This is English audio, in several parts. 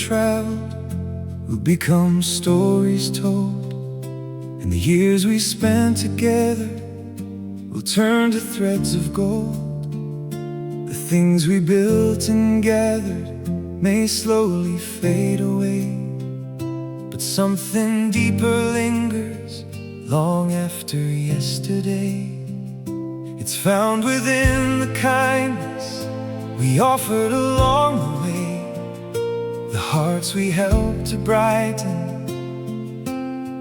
traveled will become stories told, and the years we spent together will turn to threads of gold. The things we built and gathered may slowly fade away, but something deeper lingers long after yesterday. It's found within the kindness we offered along the way, the hearts we helped to brighten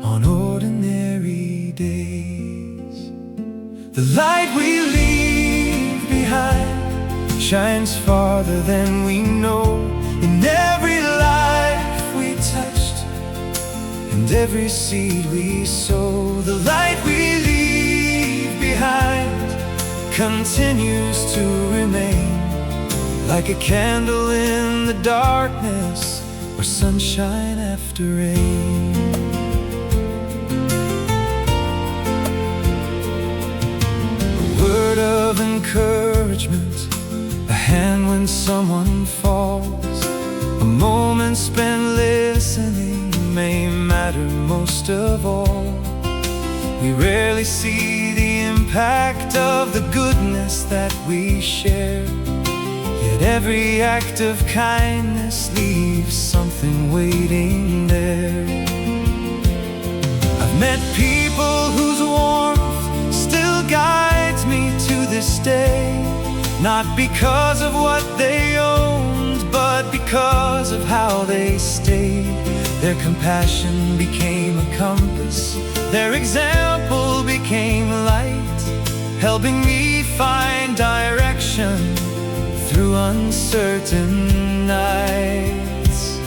on ordinary days. The light we leave behind shines farther than we know, in every life we touched and every seed we sow. The light we leave behind continues to remain, like a candle in the darkness or sunshine after rain. A word of encouragement, a hand when someone falls, a moment spent listening may matter most of all. We rarely see the impact of the goodness that we share, yet every act of kindness leaves something waiting there. I've met people whose warmth still guides me to this day, not because of what they owned, but because of how they stayed. Their compassion became a compass, their example became light, helping me find direction through uncertain nights.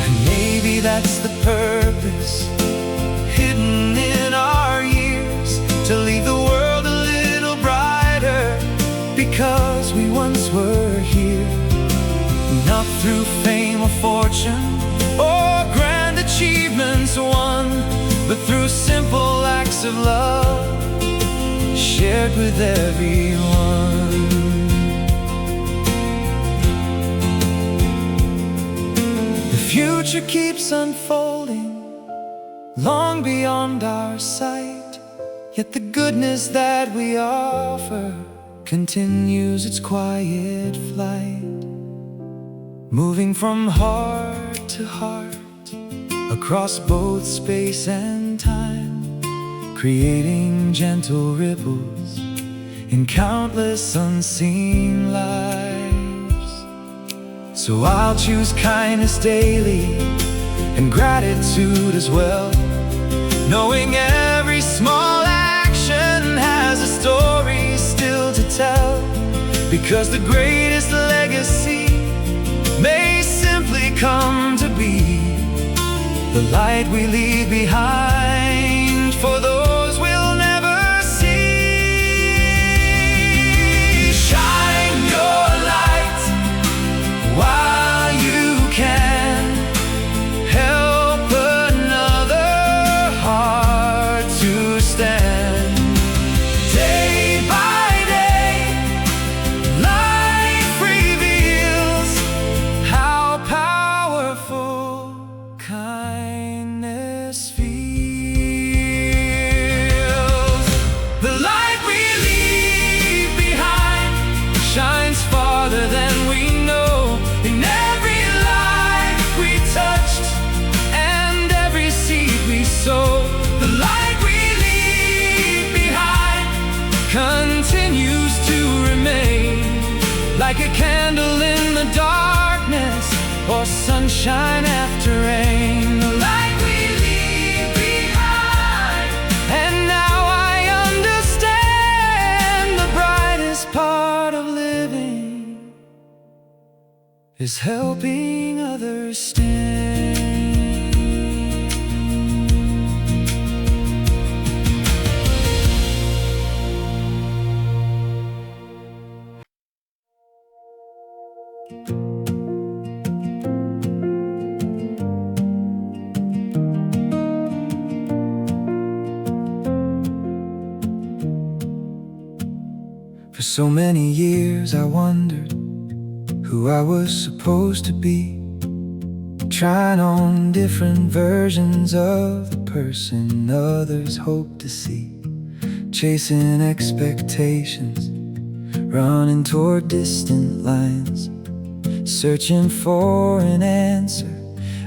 And maybe that's the purpose hidden in our years, to leave the world a little brighter because we once were here. Not through fame or fortune or grand achievements won, but through simple acts of love shared with everyone. The future keeps unfolding long beyond our sight, yet the goodness that we offer continues its quiet flight, moving from heart to heart across both space and time, creating gentle ripples in countless unseen lives. So I'll choose kindness daily and gratitude as well, knowing every small action has a story still to tell, because the greatest legacy may simply come to be the light we leave behind for those we'll never see. Shine your light while you can, help another heart to stand. Day by day, life reveals how powerful kindness feels. The light we leave behind shines farther than we know, in every life we touched and every seed we sowed. The light we leave behind continues to remain, like a candle in the darkness or sunshine after rain. The light we leave behind. And now I understand the brightest part of living is helping others stand. For so many years I wondered who I was supposed to be, trying on different versions of the person others hope to see, chasing expectations, running toward distant lines, searching for an answer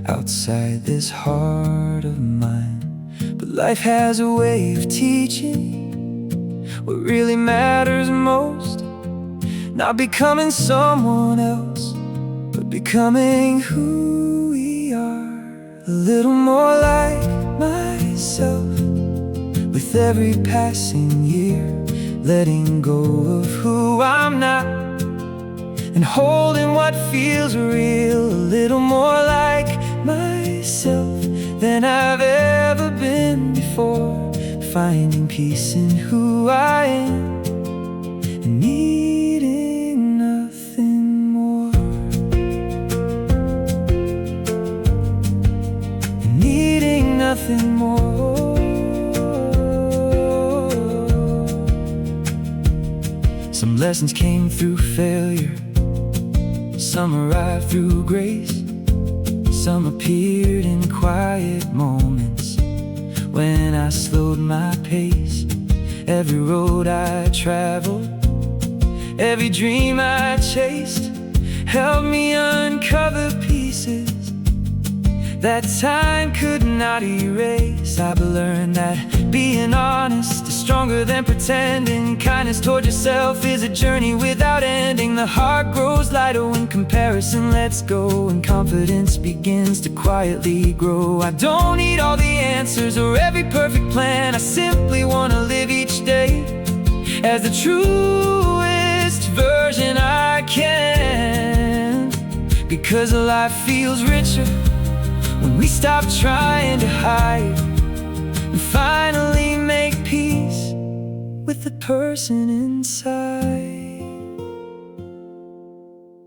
outside this heart of mine. But life has a way of teaching what really matters most, not becoming someone else, but becoming who we are. A little more like myself with every passing year, letting go of who I'm not and holding what feels real. A little more like myself than I've ever been before, finding peace in who I am and needing nothing more, and needing nothing more. Some lessons came through failure, some arrived through grace, some appeared in quiet moments when I slowed my pace. Every road I traveled, every dream I chased, helped me uncover pieces that time could not erase. I've learned that being honest is stronger than pretending. Kindness toward yourself is a journey without ending. The heart grows lighter when comparison lets go, and confidence begins to quietly grow. I don't need all the answers or every perfect plan. I simply want to live each day as the truest version I can, because life feels richer when we stop trying to hide and finally make peace with the person inside.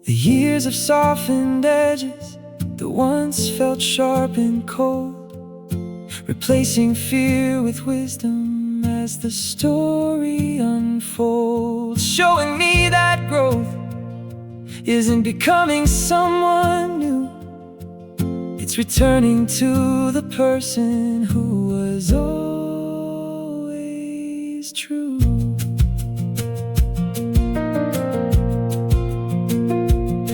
The years have softened edges that once felt sharp and cold, replacing fear with wisdom as the story unfolds, showing me that growth isn't becoming someone new, it's returning to the person who was always true.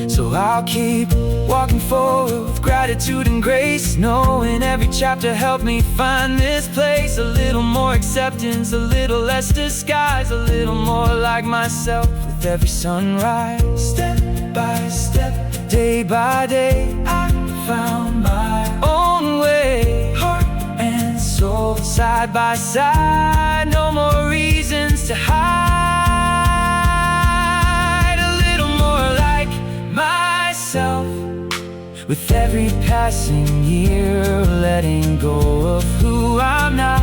So I'll keep walking forward with gratitude and grace, knowing every chapter helped me find this place. A little more acceptance, a little less disguise, a little more like myself with every sunrise. Step by step, day by day, I found my own way, heart and soul side by side. No more reasons to hide. A little more like myself with every passing year, letting go of who I'm not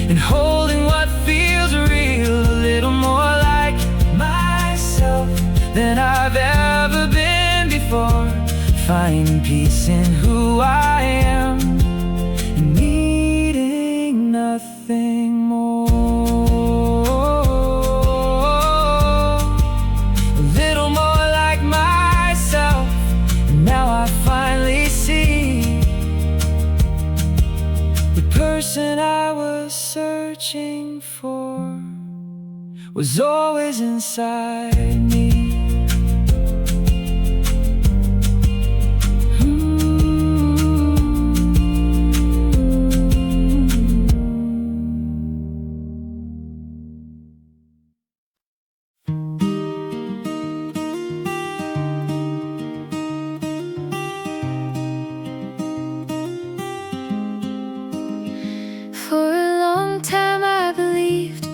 and holding what feels real. A little more like myself than I've ever been before, finding peace in who I am and needing nothing more. A little more like myself, and now I finally see the person I was searching for was always inside me. For a long time I believed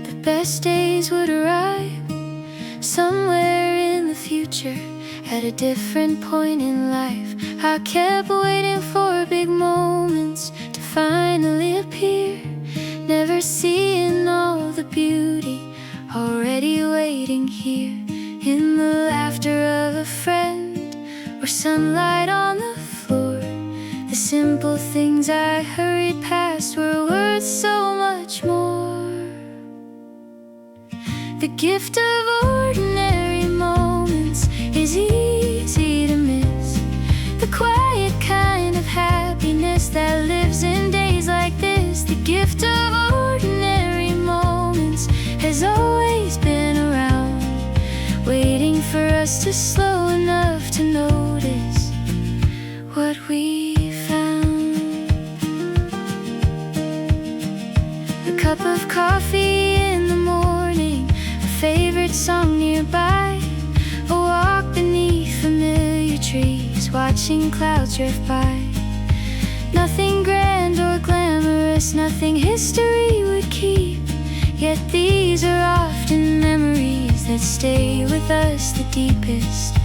the best days would arrive somewhere in the future, at a different point in life. I kept waiting for big moments to finally appear, never seeing all the beauty already waiting here, in the laughter of a friend or sunlight on the floor. The simple things I hurried past were worth so much more. The gift of ordinary moments is easy to miss. The quiet cup of coffee in the morning, a favorite song nearby, a walk beneath familiar trees, watching clouds drift by. Nothing grand or glamorous, nothing history would keep, yet these are often memories that stay with us the deepest.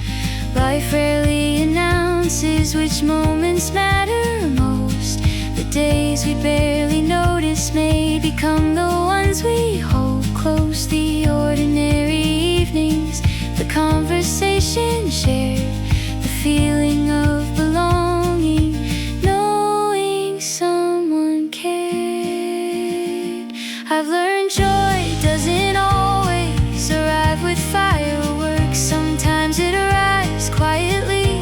Life rarely announces which moments matter most. The days we barely notice may become the ones we hold close. The ordinary evenings, the conversation shared, the feeling of belonging, knowing someone cared. I've learned joy doesn't always arrive with fireworks. Sometimes it arrives quietly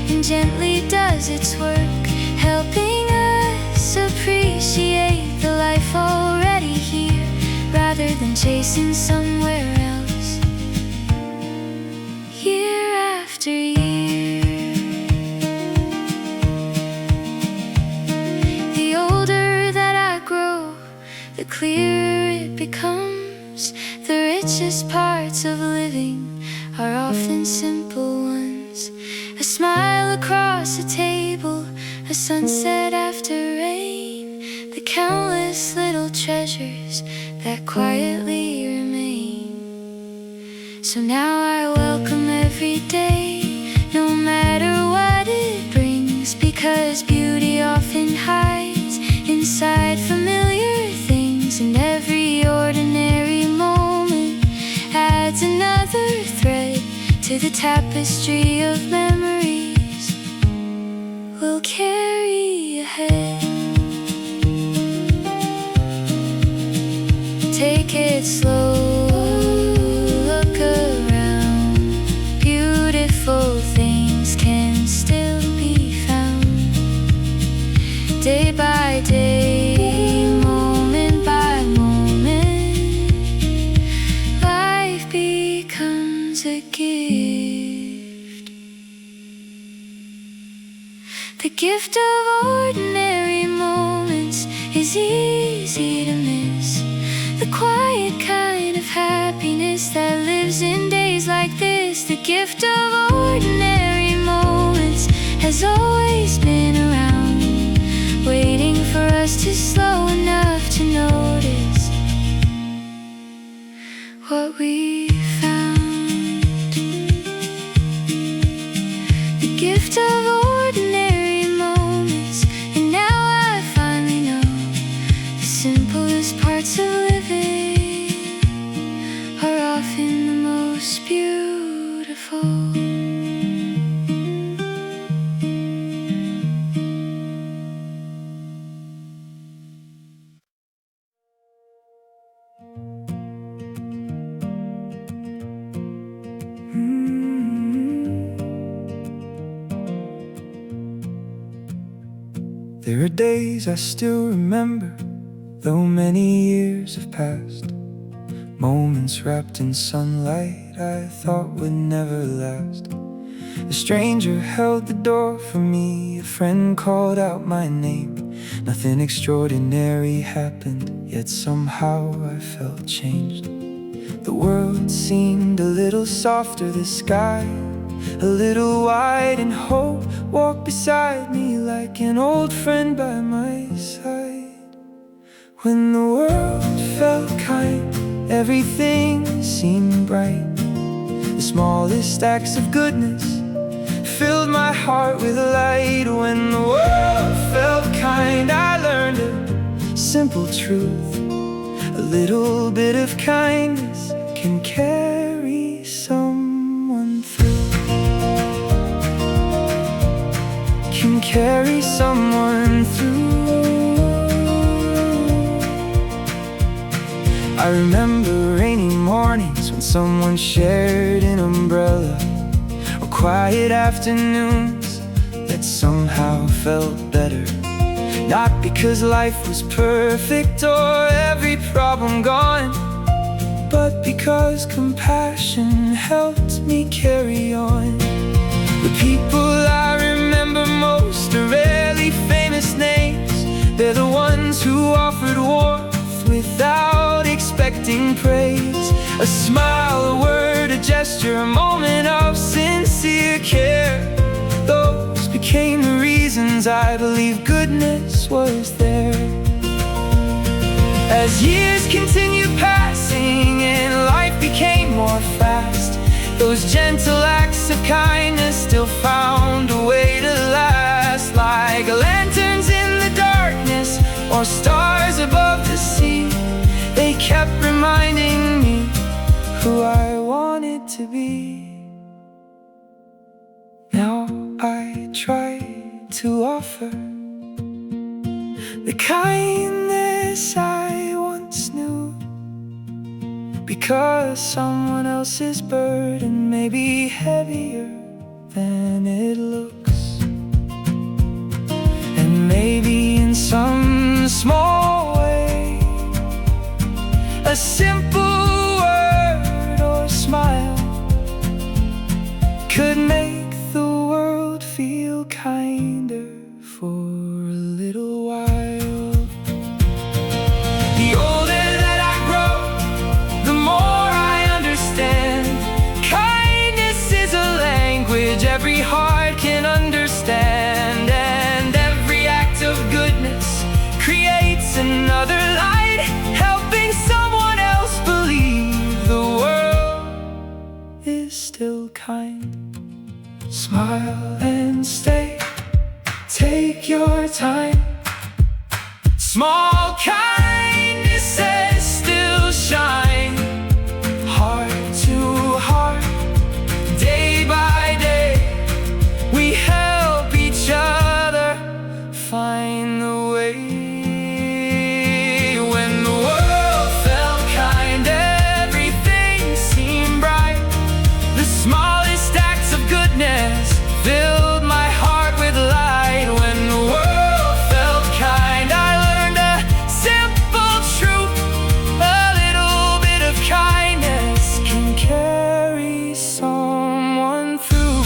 and gently does its work, helping us appreciate the life already here, rather than chasing somewhere else, year after year. The older that I grow, the clearer it becomes. The richest parts of living are often simple ones. A smile across a table, a sunset after rain, the countless little treasures that quietly remain. So now I welcome every day, no matter what it brings, because beauty often hides inside familiar things, and every ordinary moment adds another thread to the tapestry of memories we'll carry ahead. Take it slow, look around. Beautiful things can still be found. Day by day, moment by moment, life becomes a gift. The gift of ordinary moments is easy to miss. The quiet kind of happiness that lives in days like this. The gift of ordinary moments has always been around, waiting for us to slow enough to notice what we found. The gift of ordinary moments, and now I finally know the simplest parts of living are often the most beautiful. There are days I still remember, though many years have passed. Moments wrapped in sunlight I thought would never last. A stranger held the door for me, a friend called out my name. Nothing extraordinary happened, yet somehow I felt changed. The world seemed a little softer, the sky a little wide, and hope walked beside me like an old friend by my side. When the world felt kind, everything seemed bright. The smallest acts of goodness filled my heart with light. When the world felt kind, I learned a simple truth: a little bit of kindness can carry someone through. Can carry someone through. I remember rainy mornings when someone shared an umbrella, or quiet afternoons that somehow felt better. Not because life was perfect or every problem gone, but because compassion helped me carry on. The people I remember are rarely famous names. They're the ones who offered warmth with A smile, a word, a gesture, a moment of sincere care. Those became the reasons I believed goodness was there. As years continued passing and life became more fast, those gentle acts of kindness still found a way to last. Like lanterns in the darkness or stars above the sea, they kept reminding me who I wanted to be. Now I try to offer the kindness I once knew, because someone else's burden may be heavier than it looks. And maybe in some small way, a simple word or smile could make the world feel kinder for a little while. The older that I grow, the more I understand. Kindness is a language every heart can understand, and every act of goodness creates another light, helping someone else believe the world is still kind. Smile and stay, take your time. Small kindnesses still shine. Heart to heart, day by day, we help each other find the way. When the world felt kind, everything seemed bright. The smallest acts of goodness filled my heart with light. When the world felt kind, I learned a simple truth: a little bit of kindness can carry someone through.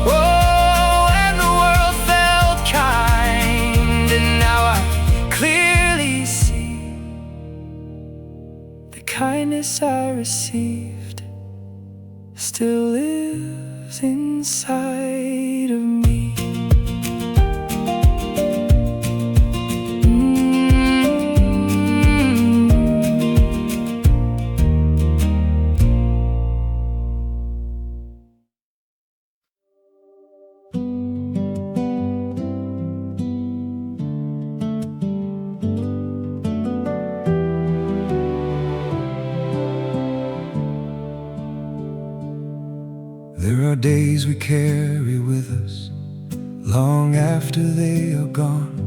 Oh, when the world felt kind, and now I clearly see the kindness I received still lives inside of me. There are days we carry with us long after they are gone,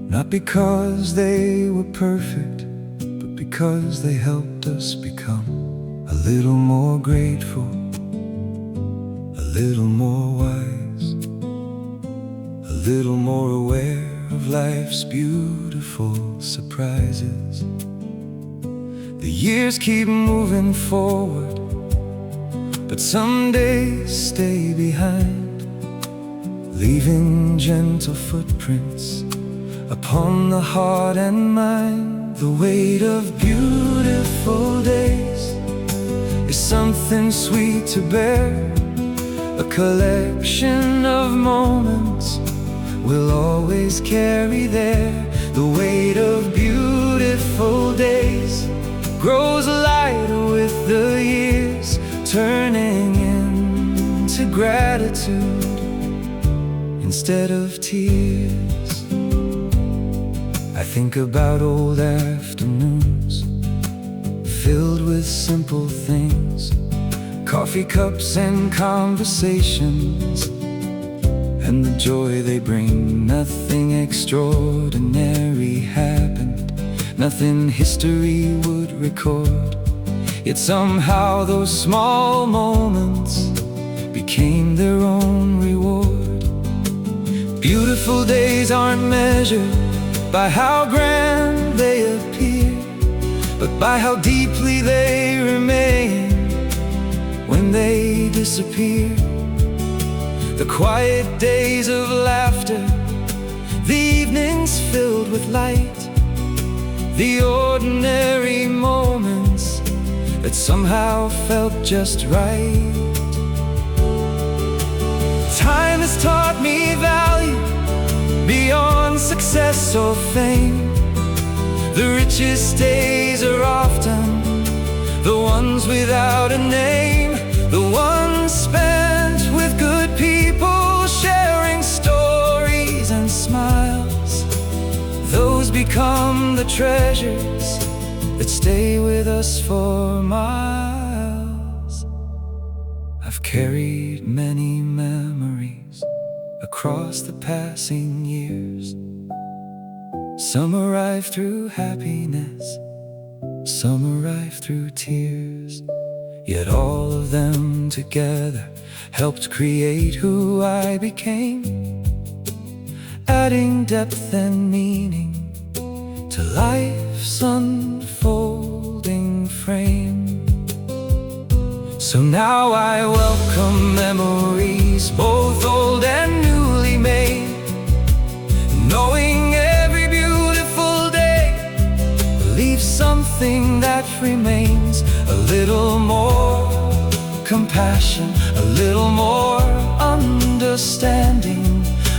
not because they were perfect, but because they helped us become a little more grateful, a little more wise, a little more aware of life's beautiful surprises. The years keep moving forward, but some days stay behind, leaving gentle footprints upon the heart and mind. The weight of beautiful days is something sweet to bear, a collection of moments we'll always carry there. The weight of beautiful days grows lighter with the years, turning into gratitude instead of tears. I think about old afternoons filled with simple things, coffee cups and conversations, and the joy they bring. Nothing extraordinary happened, nothing history would record, yet somehow those small moments became their own reward. Beautiful days aren't measured by how grand they appear, but by how deeply they remain when they disappear. The quiet days of laughter, the evenings filled with light, the ordinary moments that somehow felt just right. Time has taught me value beyond success or fame. The richest days are often the ones without a name, the ones spent with good people, sharing stories and smiles. Those become the treasures that stay with us for miles. I've carried many memories across the passing years. Some arrive through happiness, some arrive through tears. Yet all of them together helped create who I became, adding depth and meaning to life's unfolding frame. So now I welcome memories, both old and newly made, knowing every beautiful day leaves something that remains. A little more compassion, a little more understanding,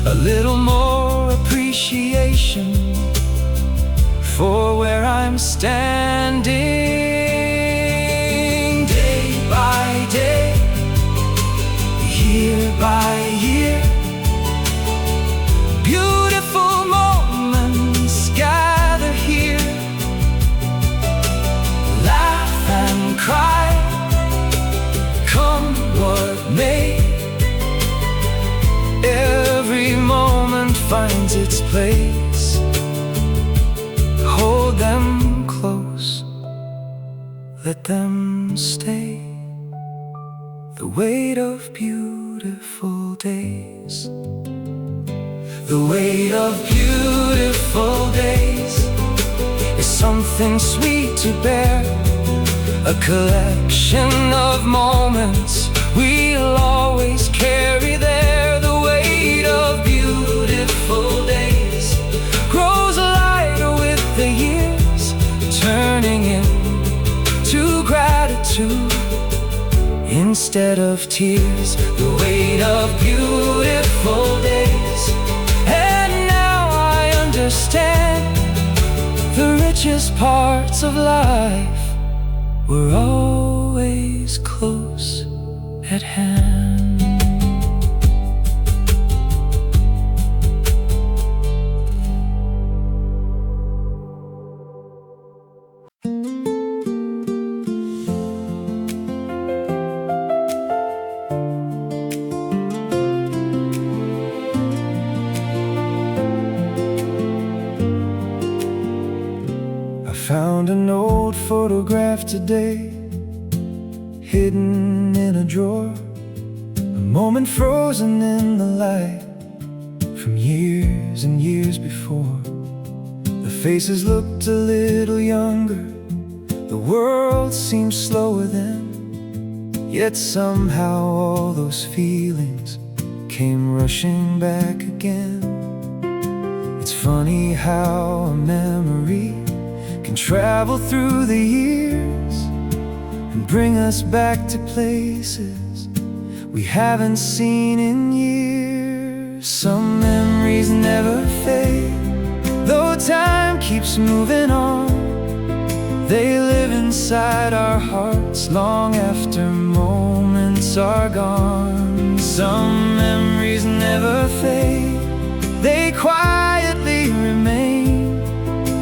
a little more appreciation for where I'm standing. Day by day, year by year, beautiful moments gather here. Laugh and cry, come what may. Every moment finds its place. Hold them close, let them stay. The weight of beautiful days, the weight of beautiful days is something sweet to bear. A collection of moments we'll always carry there. The weight of beautiful days grows lighter with the years, turning into gratitude instead of tears. The weight of beautiful days. And now I understand the richest parts of life were always close at hand. Found an old photograph today, hidden in a drawer, a moment frozen in the light from years and years before. The faces looked a little younger, the world seemed slower then, yet somehow all those feelings came rushing back again. It's funny how a memory can travel through the years and bring us back to places we haven't seen in years. Some memories never fade, though time keeps moving on. They live inside our hearts long after moments are gone. Some memories never fade, they quietly remain,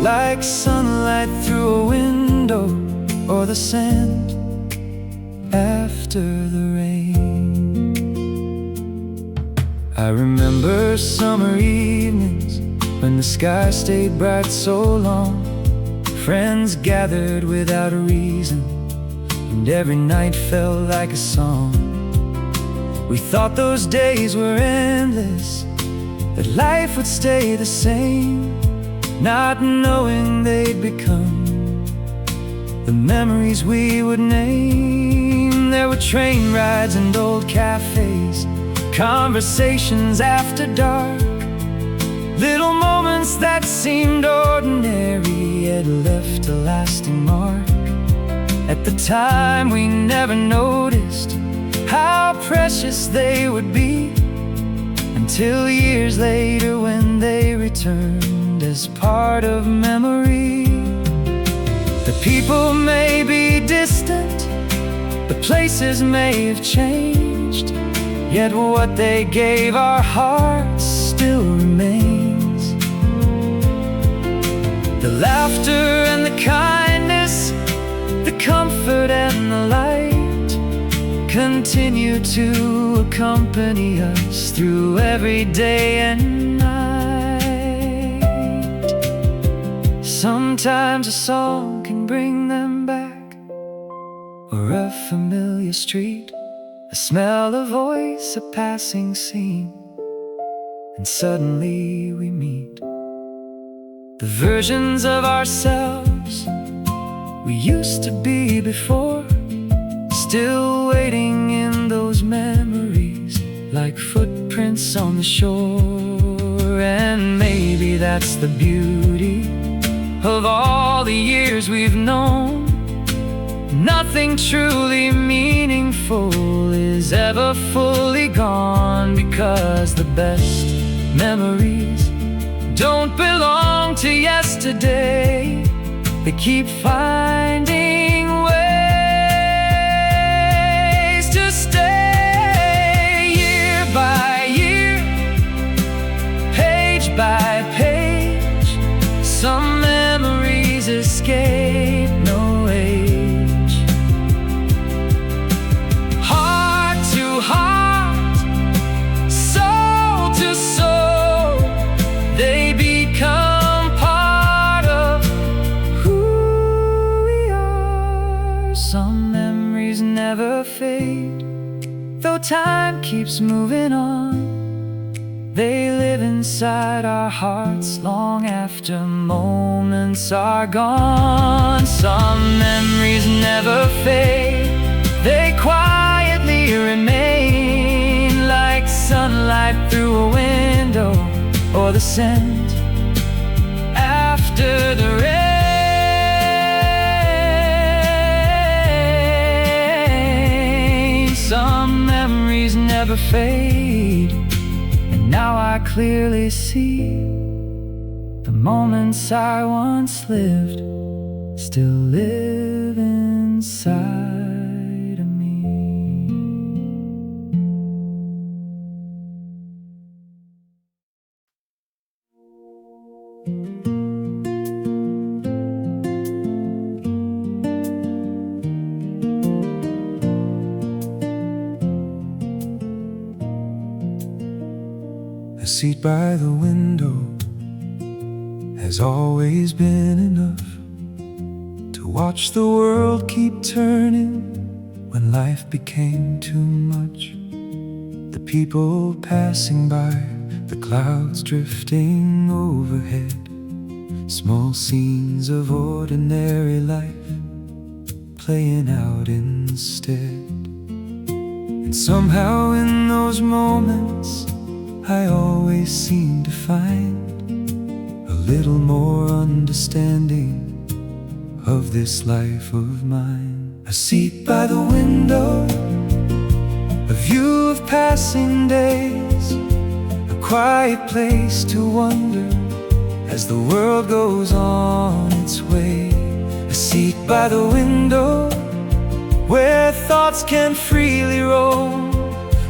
like sunlight through a window or the sand after the rain. I remember summer evenings when the sky stayed bright so long. Friends gathered without a reason, and every night felt like a song. We thought those days were endless, that life would stay the same, not knowing they'd become the memories we would name. There were train rides and old cafes, conversations after dark, Little moments that seemed ordinary yet left a lasting mark. At the time we never noticed how precious they would be, until years later when they returned as part of memory. The people may be distant, the places may have changed, yet what they gave our hearts still remains. The laughter and the kindness, the comfort and the light continue to accompany us through every day and night. Sometimes a song can bring them back, or a familiar street, a smell, a voice, a passing scene, and suddenly we meet. The versions of ourselves we used to be before, still waiting in those memories like footprints on the shore. And maybe that's the beauty of all the years we've known. Nothing truly meaningful is ever fully gone, because the best memories don't belong to yesterday. They keep finding ways to stay, year by year, page by page. Some memories escape no age. Heart to heart, soul to soul, they become part of who we are. Some memories never fade, though time keeps moving on. They live inside our hearts long after moments are gone. Some memories never fade, they quietly remain, like sunlight through a window, or the scent after the rain. Some memories never fade, and now I clearly see the moments I once lived still live inside of me. A seat by the window has always been enough to watch the world keep turning when life became too much. The people passing by, the clouds drifting overhead, small scenes of ordinary life playing out instead. And somehow in those moments I always seem to find a little more understanding of this life of mine. A seat by the window, a view of passing days, a quiet place to wonder as the world goes on its way. A seat by the window where thoughts can freely roam.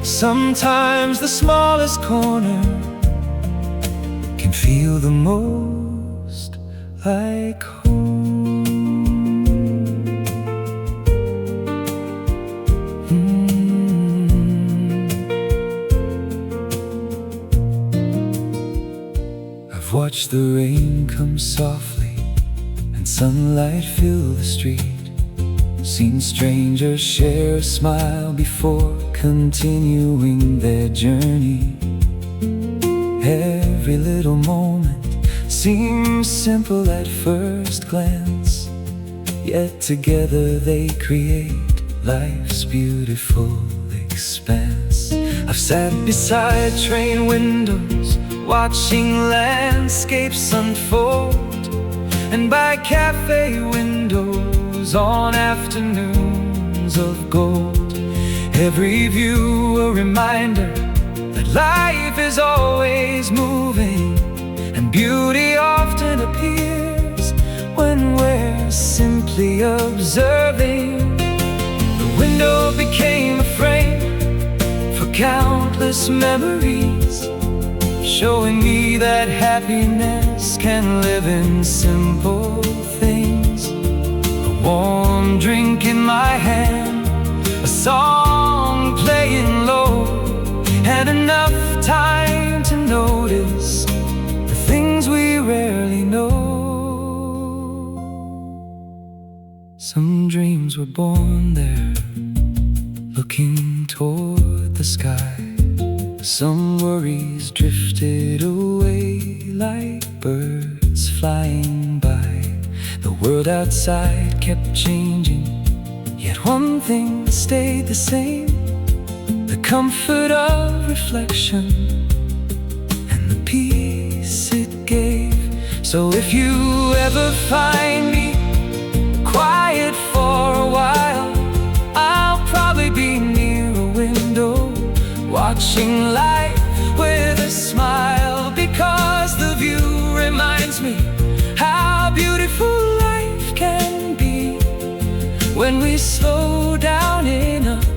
Sometimes the smallest corner can feel the most like home. I've watched the rain come softly and sunlight fill the street, seen strangers share a smile before continuing their journey. Every little moment seems simple at first glance, yet together they create life's beautiful expanse. I've sat beside train windows watching landscapes unfold, and by cafe windows on afternoons of gold. Every view a reminder that life is always moving, and beauty often appears when we're simply observing. The window became a frame for countless memories, showing me that happiness can live in simple things. A warm drink in my hand, a song playing low, and enough time to notice the things we rarely know. Some dreams were born there, looking toward the sky. Some worries drifted away like birds flying by. The world outside kept changing, yet one thing stayed the same: the comfort of reflection and the peace it gave. So if you ever find me quiet for a while, I'll probably be near a window, watching life with a smile, because the view reminds me how beautiful life can be when we slow down enough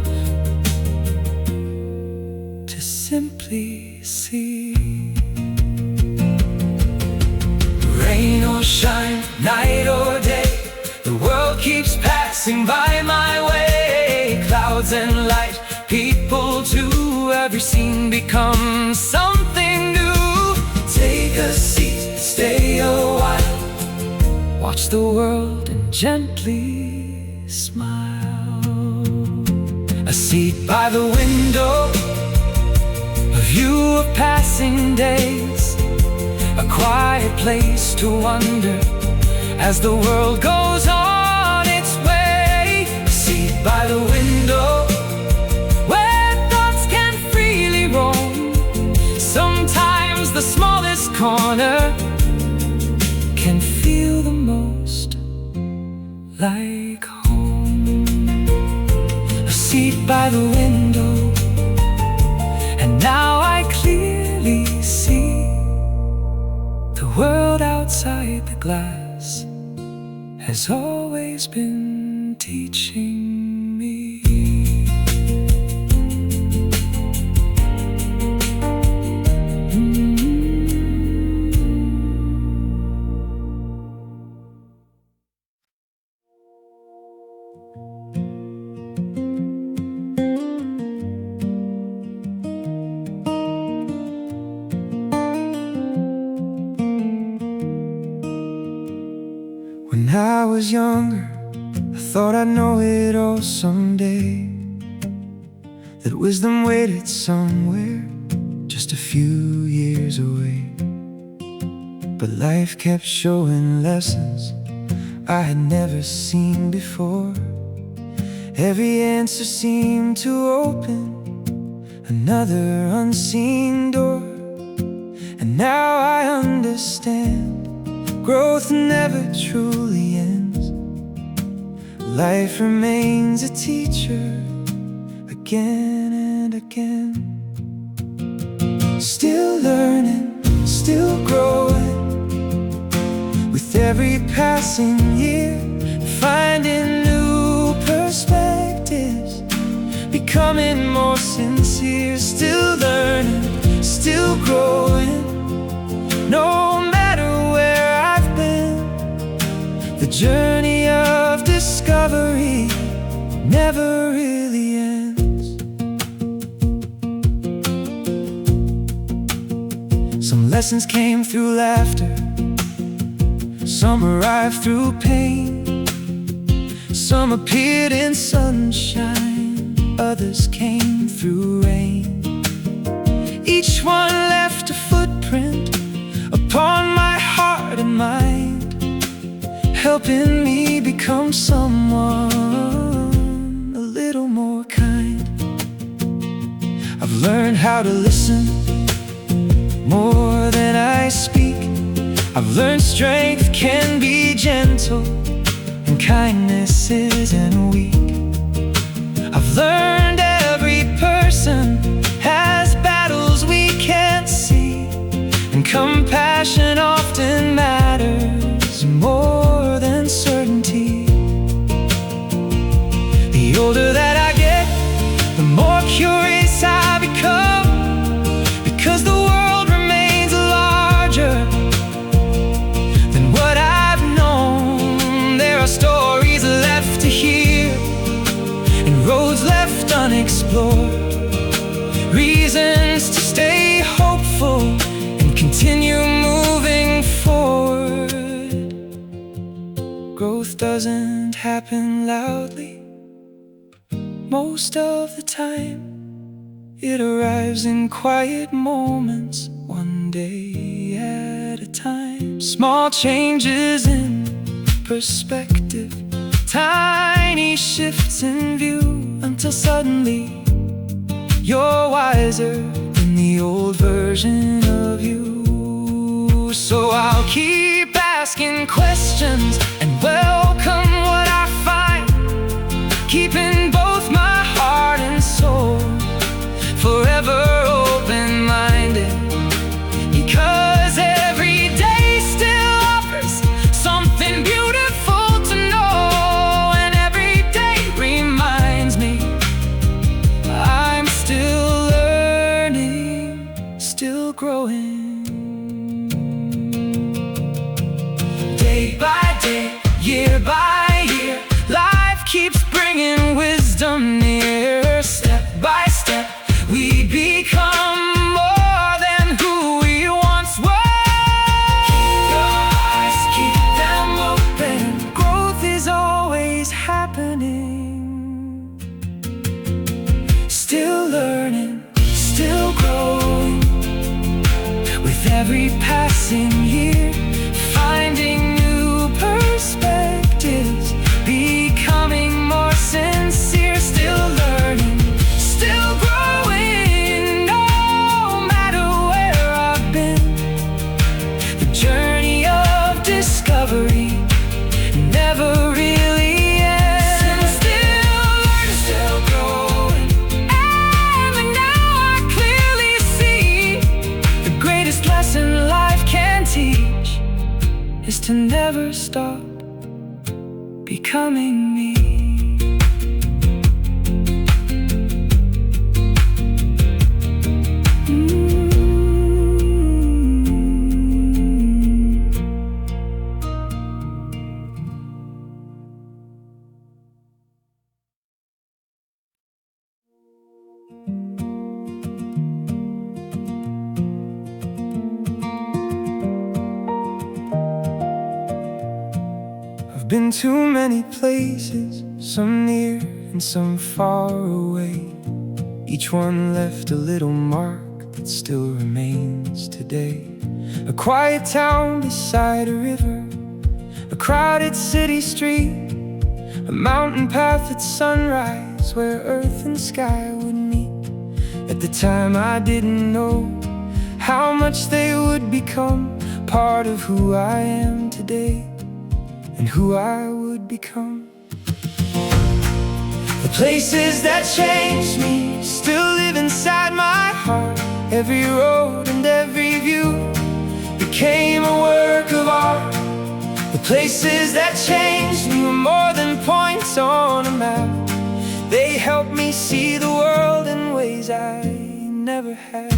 to simply see. Rain or shine, night or day, the world keeps passing by my way. Clouds and light, people too, every scene becomes something new. Take a seat, stay a while, watch the world and gently smile. A seat by the window, a view of passing days, a quiet place to wonder as the world goes on its way. A seat by the window, sometimes the smallest corner can feel the most like home. A seat by the window, and now I clearly see the world outside the glass has always been teaching me. When I was younger, I thought I'd know it all someday, that wisdom waited somewhere just a few years away. But life kept showing lessons I had never seen before. Every answer seemed to open another unseen door. And now I understand, growth never truly ends. Life remains a teacher again and again. Still learning, still growing, with every passing year, finding new perspectives, becoming more sincere. Still learning, still growing, no matter where I've been. The journey of discovery never really ends. Some lessons came through laughter, some arrived through pain, some appeared in sunshine, others came through rain. Each one left a footprint upon my heart and mind, helping me become someone a little more kind. I've learned how to listen more I speak. I've learned strength can be gentle and kindness isn't weak. I've learned every person has battles we can't see, and compassion often matters more than certainty. The older that I get, the more curious I become, because the world remains larger than what I've known. There are stories left to hear and roads left unexplored, reasons to stay hopeful and continue moving forward. Growth doesn't happen loudly. Most of the time it arrives in quiet moments, one day at a time. Small changes in perspective, tiny shifts in view, until suddenly you're wiser than the old version of you. So I'll keep asking questions and welcome what I find, keeping both my heart and soul forever open-minded, because every day still offers something beautiful to know, and every day reminds me I'm still learning, still growing. Day by day, year by year, life keeps bringing wisdom near. Step by step, we become more than who we once were. Keep your eyes, keep them open. Growth is always happening. Still learning, still growing, with every passing year, finding new perspectives, becoming more sincere. Still learning, still growing, no matter where I've been. The journey of discovery never really ends. Still learning, still growing, and now I clearly see the greatest lesson life can teach is to never stop becoming me. I've been to many places, some near and some far away. Each one left a little mark that still remains today. A quiet town beside a river, a crowded city street, a mountain path at sunrise where earth and sky would meet. At the time I didn't know how much they would become part of who I am today and who I would become. The places that changed me still live inside my heart. Every road and every view became a work of art. The places that changed me were more than points on a map. They helped me see the world in ways I never had.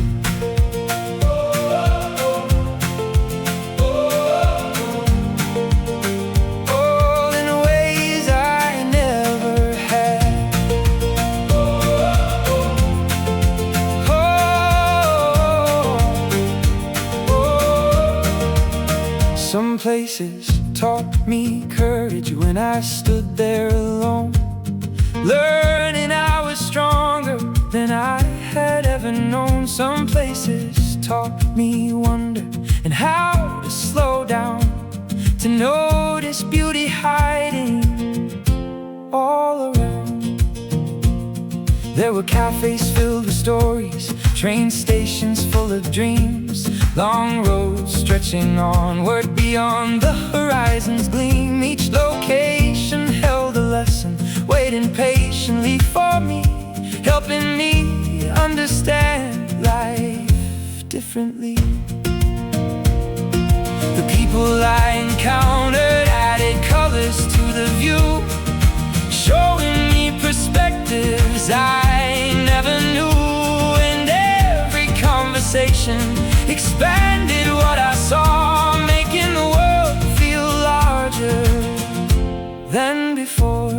Some places taught me courage when I stood there alone, learning I was stronger than I had ever known. Some places taught me wonder and how to slow down, to notice beauty hiding all around. There were cafes filled with stories, train stations full of dreams, Long roads stretching onward beyond the horizon's gleam. Each location held a lesson, waiting patiently for me, helping me understand life differently. The people I encountered added colors to the view, showing me perspectives I never knew. And every conversation expanded what I saw, making the world feel larger than before.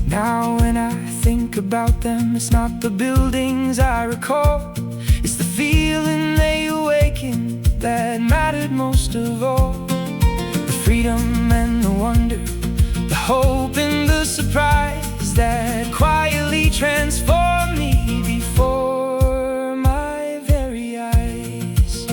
Now when I think about them, it's not the buildings I recall, it's the feeling they awaken that mattered most of all. The freedom and the wonder, the hope and the surprise that quietly transformed me before my very eyes.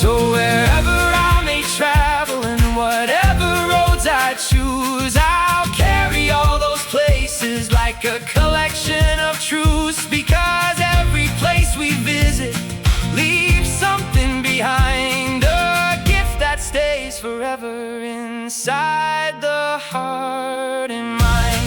So wherever I may travel and whatever roads I choose, I'll carry all those places like a collection of truths, because every place we visit leaves something behind, a gift that stays forever inside the heart and mind.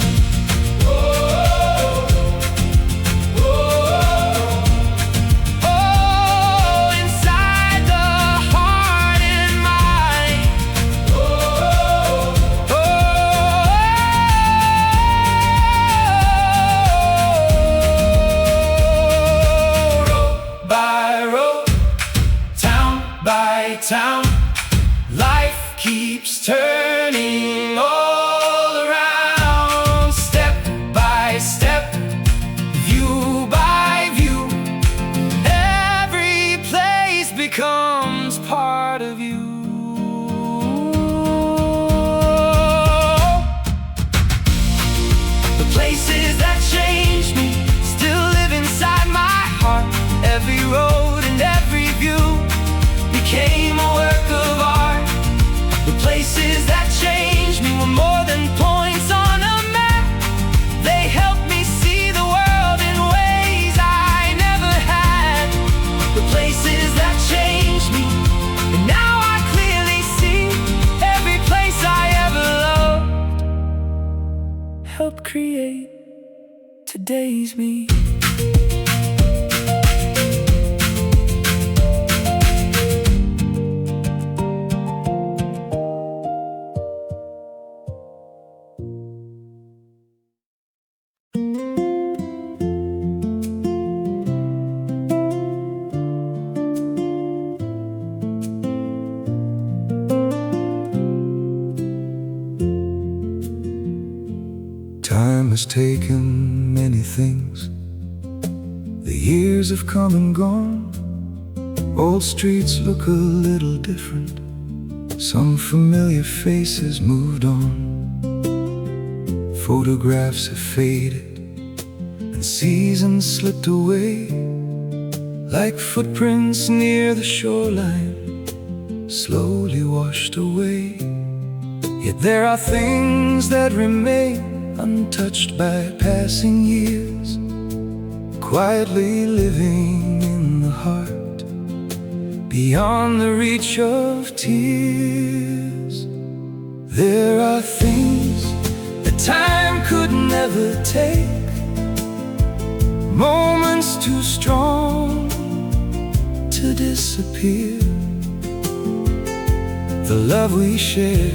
Town, life keeps turning all around, step by step, view by view. Every place becomes part of you. The places that changed me still live inside my heart. Every road and every view became a work of art. The places that changed me were more than points on a map. They helped me see the world in ways I never had. The places that changed me, and now I clearly see every place I ever loved helped create today's me. Time has taken many things. The years have come and gone. Old streets look a little different. Some familiar faces moved on. Photographs have faded, and seasons slipped away, like footprints near the shoreline, slowly washed away. Yet there are things that remain untouched by passing years, quietly living in the heart, beyond the reach of tears. There are things that time could never take, moments too strong to disappear. The love we shared,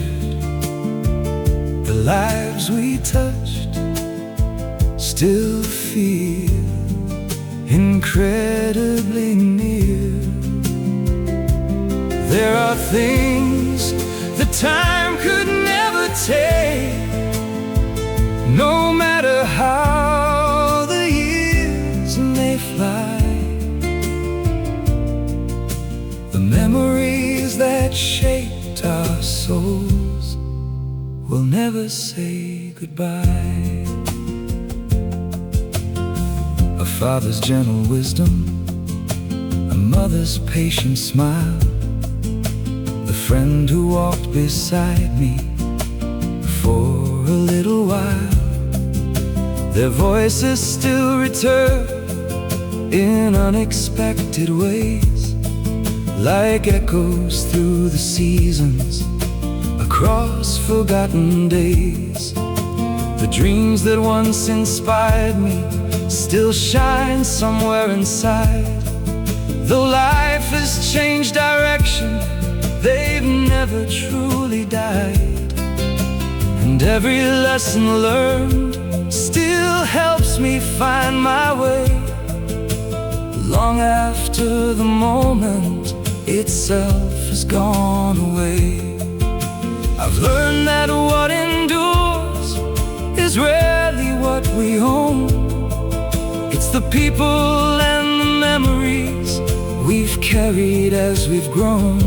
the lives we touched, still feel incredibly near. There are things that time could never take, no matter how the years may fly. The memories that shaped our souls will never say goodbye. A father's gentle wisdom, a mother's patient smile, the friend who walked beside me for a little while. Their voices still return in unexpected ways, like echoes through the seasons, across forgotten days. The dreams that once inspired me still shine somewhere inside. Though life has changed direction, they've never truly died. And every lesson learned still helps me find my way, long after the moment itself has gone away. I've learned that what endures is rarely what we own. It's the people and the memories we've carried as we've grown.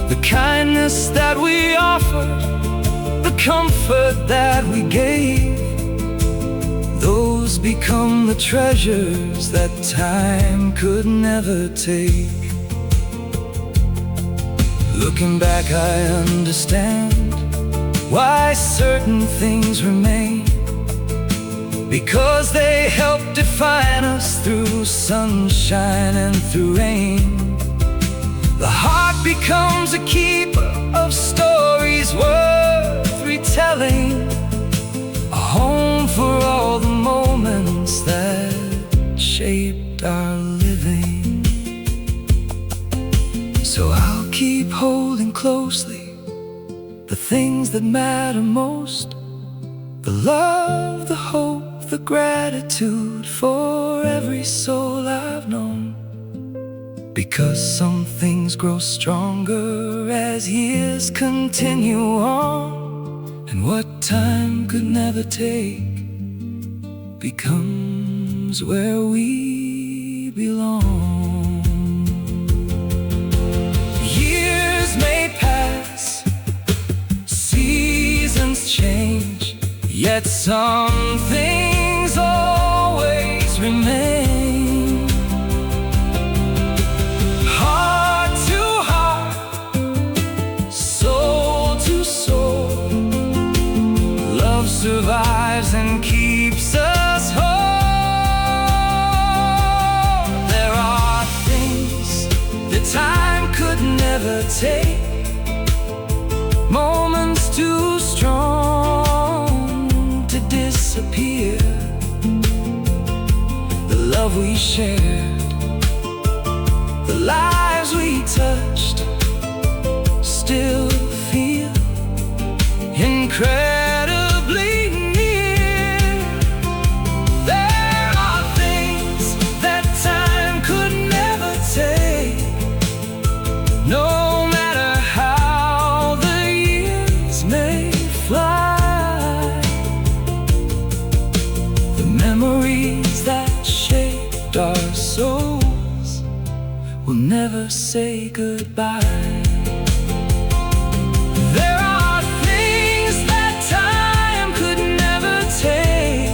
The kindness that we offered, the comfort that we gave, those become the treasures that time could never take. Looking back, I understand why certain things remain, because they help define us through sunshine and through rain. The heart becomes a keeper of stories worth retelling, a home for all the moments that shaped our living. So I'll keep holding closely the things that matter most, the love, the hope, the gratitude for every soul I've known. Because some things grow stronger as years continue on, and what time could never take becomes where we belong. Years may pass, seasons change, yet some things always remain. Heart to heart, soul to soul, love survives and keeps us whole. There are things that time could never take, moments too strong to disappear. The love we shared, the lives we touched, still feel incredibly near. There are things that time could never take, no matter how the years may fly. The memories that shaped our souls will never say goodbye. There are things that time could never take,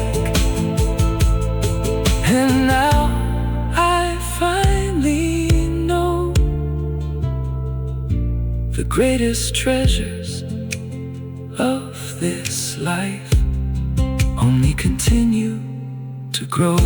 and now I finally know the greatest treasures of this life only continue to grow.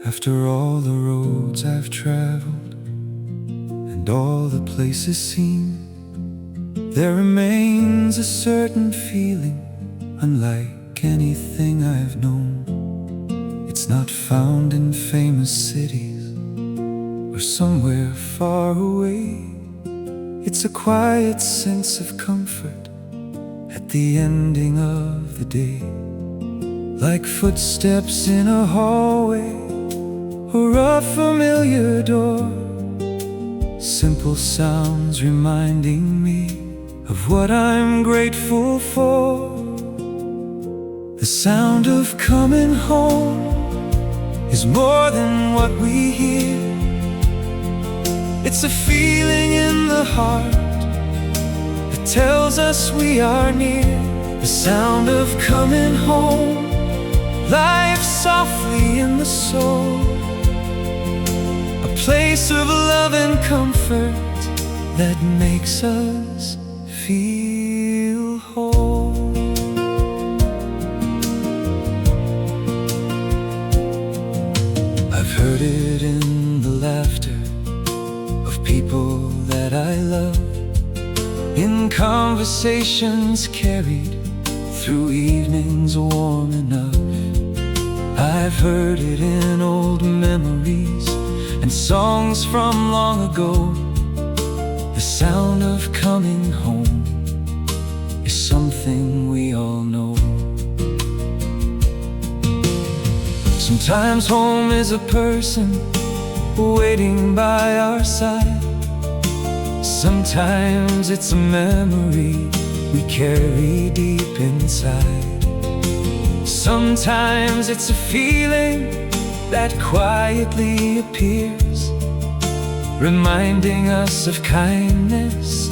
After all the roads I've traveled and all the places seen, there remains a certain feeling unlike anything I've known. It's not found in famous cities or somewhere far away. It's a quiet sense of comfort at the ending of the day, like footsteps in a hallway or a familiar door. Simple sounds reminding me of what I'm grateful for. The sound of coming home is more than what we hear. It's a feeling in the heart that tells us we are near. The sound of coming home life softly in the soul, a place of love and comfort that makes us feel whole. I've heard it in the laughter of people that I love, in conversations carried through evenings warm enough. I've heard it in old memories and songs from long ago. The sound of coming home is something we all know. Sometimes home is a person waiting by our side. Sometimes it's a memory we carry deep inside. Sometimes it's a feeling that quietly appears, reminding us of kindness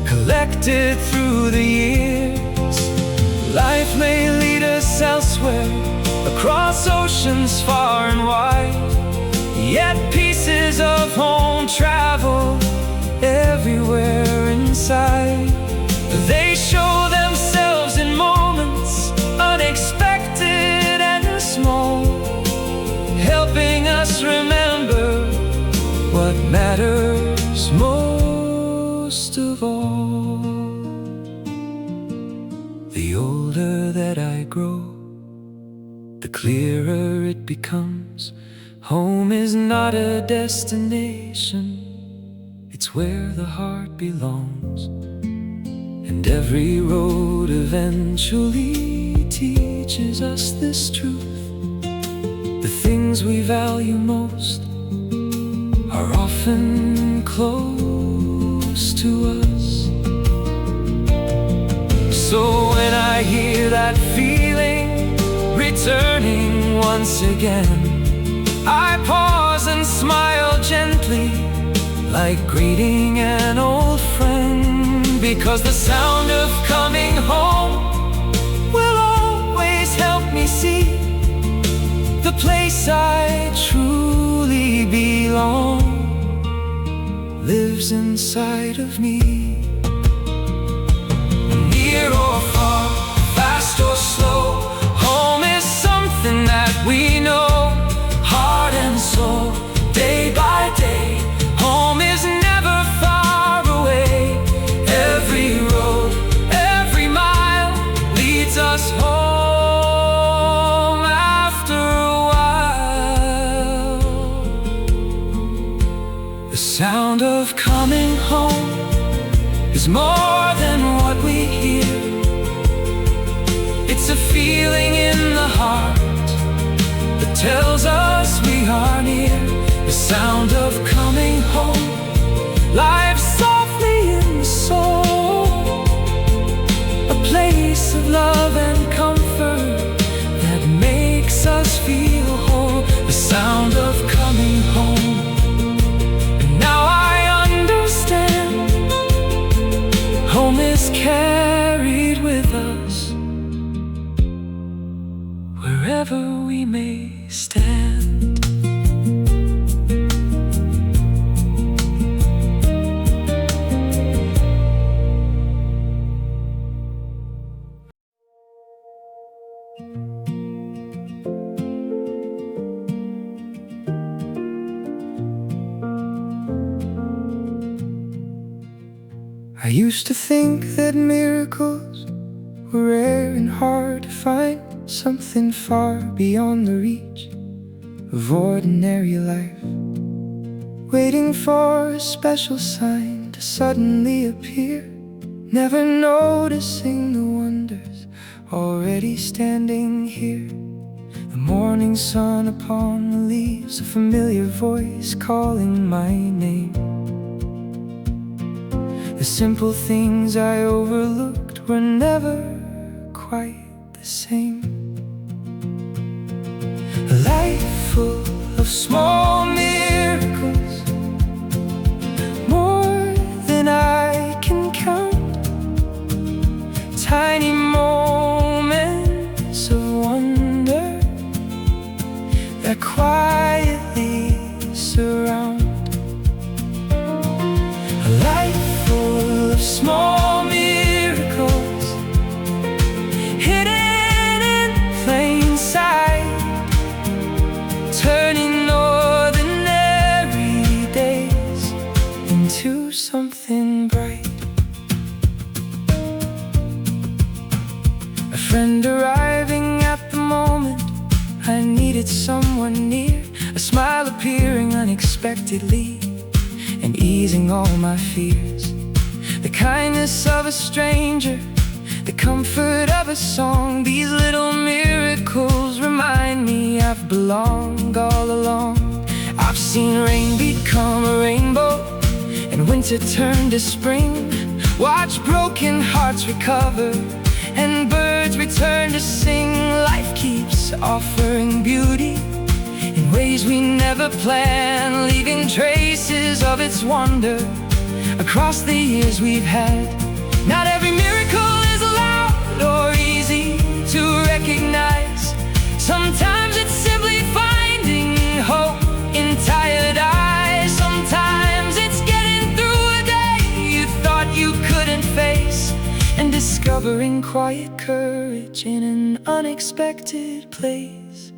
collected through the years. Life may lead us elsewhere, across oceans far and wide, yet pieces of home travel everywhere inside. They show themselves in moments unexpected and small, helping us remember what matters most of all. The older that I grow, the clearer it becomes. Home is not a destination, it's where the heart belongs. And every road eventually teaches us this truth: the things we value most are often close to us. So when I hear that feeling returning once again, I pause and smile gently, like greeting an old friend, because the sound of coming home will always help me see the place I truly belong lives inside of me. Near or far, fast or slow, home is something that we know, heart and soul, day by day. Home is never far away. Every road, every mile leads us home after a while. The sound of coming home is more than what we hear. It's a feeling in the heart that tells us we are near. The sound of coming home lives softly in the soul, a place of love and comfort that makes us feel whole. The sound of coming home. And now I understand, home is carried with us wherever we may stand. I used to think that miracles were rare and hard to find, something far beyond the reach of ordinary life, waiting for a special sign to suddenly appear, never noticing the wonders already standing here. The morning sun upon the leaves, a familiar voice calling my name. The simple things I overlooked were never quite the same. A life full of small miracles, more than I can count. Tiny moments of wonder that quietly surround. A life full of small miracles hidden in plain sight, turning ordinary days into something bright. A friend arriving at the moment I needed someone near, a smile appearing unexpectedly and easing all my fears. The kindness of a stranger, the comfort of a song, these little miracles remind me I've belonged all along. I've seen rain become a rainbow and winter turn to spring, watch broken hearts recover and birds return to sing. Life keeps offering beauty in ways we never planned, leaving traces of its wonder across the years we've had. Not every miracle is loud or easy to recognize. Sometimes it's simply finding hope in tired eyes. Sometimes it's getting through a day you thought you couldn't face, and discovering quiet courage in an unexpected place.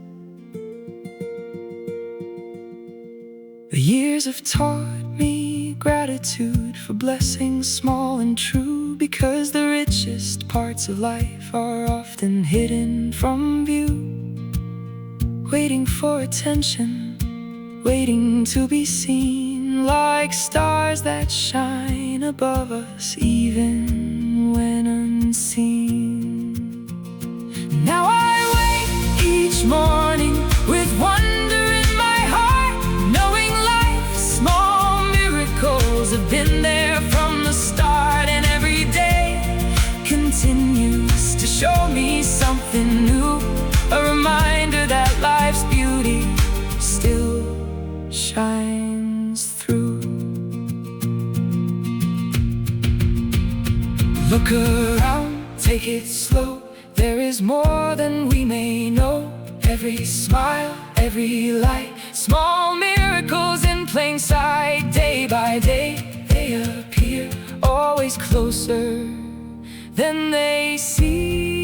The years have taught me gratitude for blessings small and true, because the richest parts of life are often hidden from view, waiting for attention, waiting to be seen, like stars that shine above us even when unseen. Now I wake each morning with wonder in my heart, knowing life's small miracles have been there from the start, and every day continues to show me something new, a reminder that life's beauty still shines through. Look around, take it slow, there is more than we may know. Every smile, every light, small miracles in plain sight. Day by day they appear, always closer than they seem.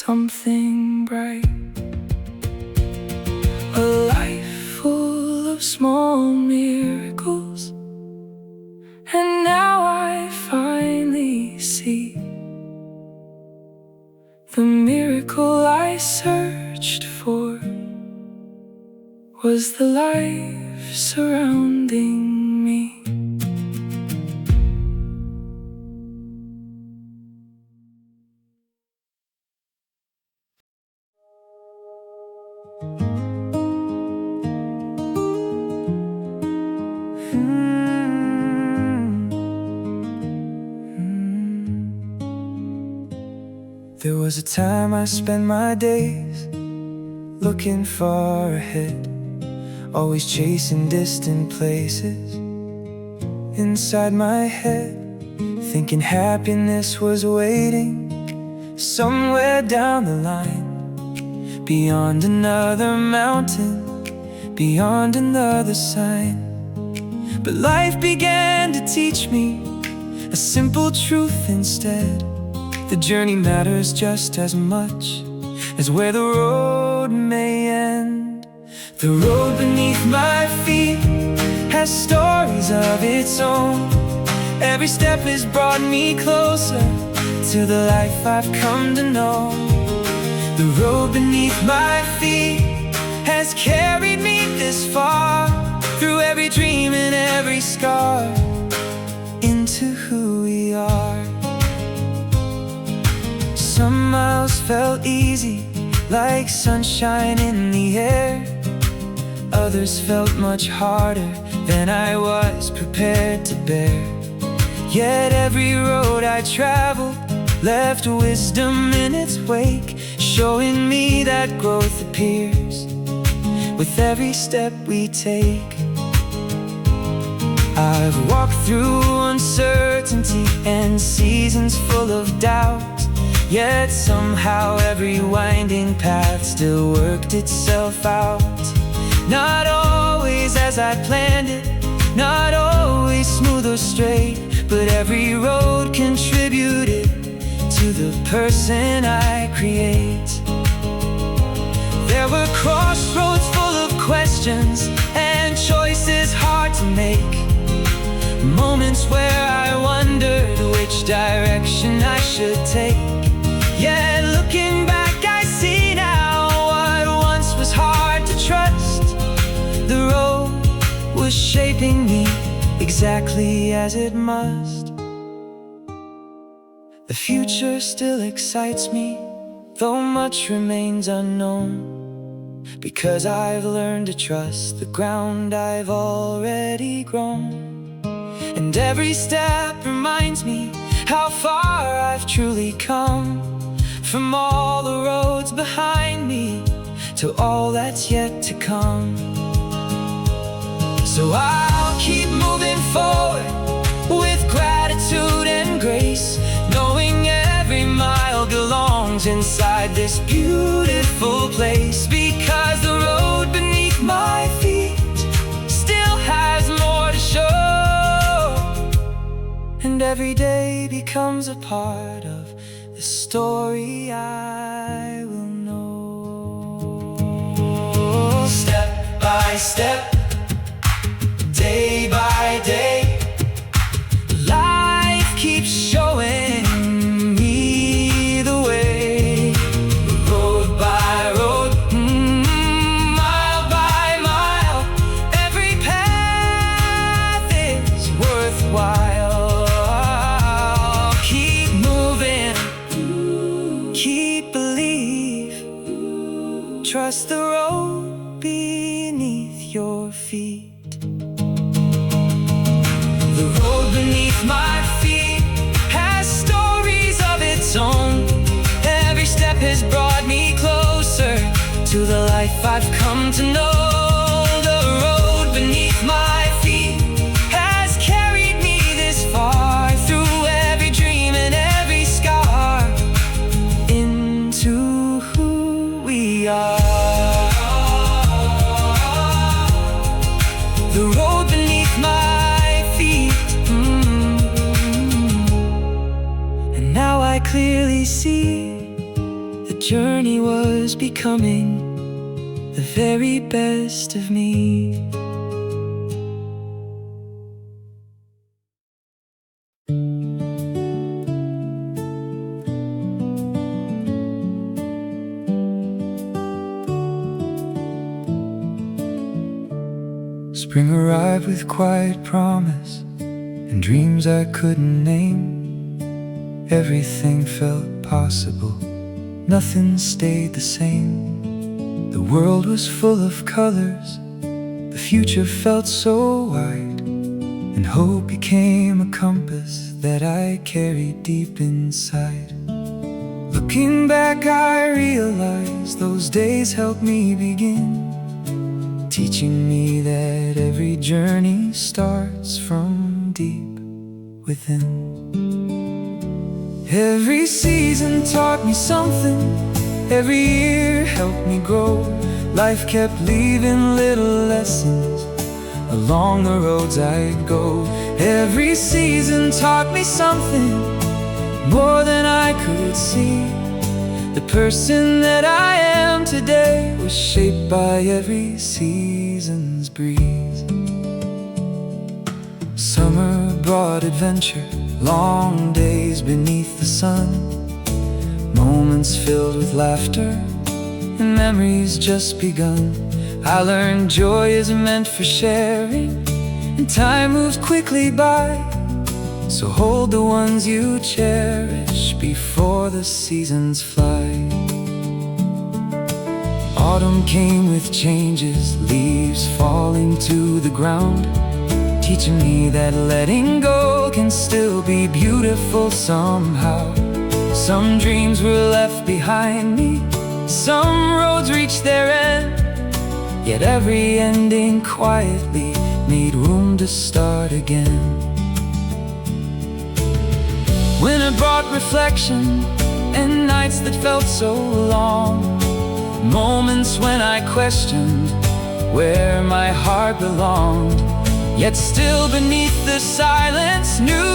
Something bright, a life full of small miracles, and now I finally see the miracle I searched for was the life surrounding me. There was a time I spent my days looking far ahead, always chasing distant places inside my head, thinking happiness was waiting somewhere down the line, beyond another mountain, beyond another sign. But life began to teach me a simple truth instead: the journey matters just as much as where the road may end. The road beneath my feet has stories of its own. Every step has brought me closer to the life I've come to know. The road beneath my feet has carried me this far, through every dream scar into who we are. Some miles felt easy, like sunshine in the air. Others felt much harder than I was prepared to bear. Yet every road I traveled left wisdom in its wake, showing me that growth appears with every step we take. I've walked through uncertainty and seasons full of doubt, yet somehow every winding path still worked itself out. Not always as I planned it, not always smooth or straight, but every road contributed to the person I create. There were crossroads full of questions and choices hard to make, moments where I wondered which direction I should take. Yet looking back I see now what once was hard to trust. The road was shaping me exactly as it must. The future still excites me, though much remains unknown, because I've learned to trust the ground I've already grown. And every step reminds me how far I've truly come, from all the roads behind me to all that's yet to come. So I'll keep moving forward with gratitude and grace, knowing every mile belongs inside this beautiful place, because the road beneath my feet still has more to show, and every day becomes a part of the story I will know. Step by step, day by day, life keeps showing me the way. Road by road, mile by mile, every path is worthwhile. Keep moving, keep believe, trust the road beneath your feet. The road beneath my feet has stories of its own. Every step has brought me closer to the life I've come to know. The road beneath my feet has carried me this far, through every dream and every scar, into who we are. The road beneath my feet, and now I clearly see the journey was becoming the very best of me. Spring arrived with quiet promise and dreams I couldn't name. Everything felt possible, nothing stayed the same. The world was full of colors, the future felt so wide, and hope became a compass that I carried deep inside. Looking back I realized those days helped me begin, teaching me that every journey starts from deep within. Every season taught me something, every year helped me grow. Life kept leaving little lessons along the roads I'd go. Every season taught me something more than I could see. The person that I am today was shaped by every season's breeze. Summer brought adventure, long days beneath the sun, moments filled with laughter and memories just begun. I learned joy is meant for sharing, and time moves quickly by. So hold the ones you cherish before the seasons fly. Autumn came with changes, leaves falling to the ground, teaching me that letting go can still be beautiful somehow. Some dreams were left behind me, some roads reached their end, yet every ending quietly made room to start again. Winter brought reflection and nights that felt so long, moments when I questioned where my heart belonged. Yet still beneath the silence, new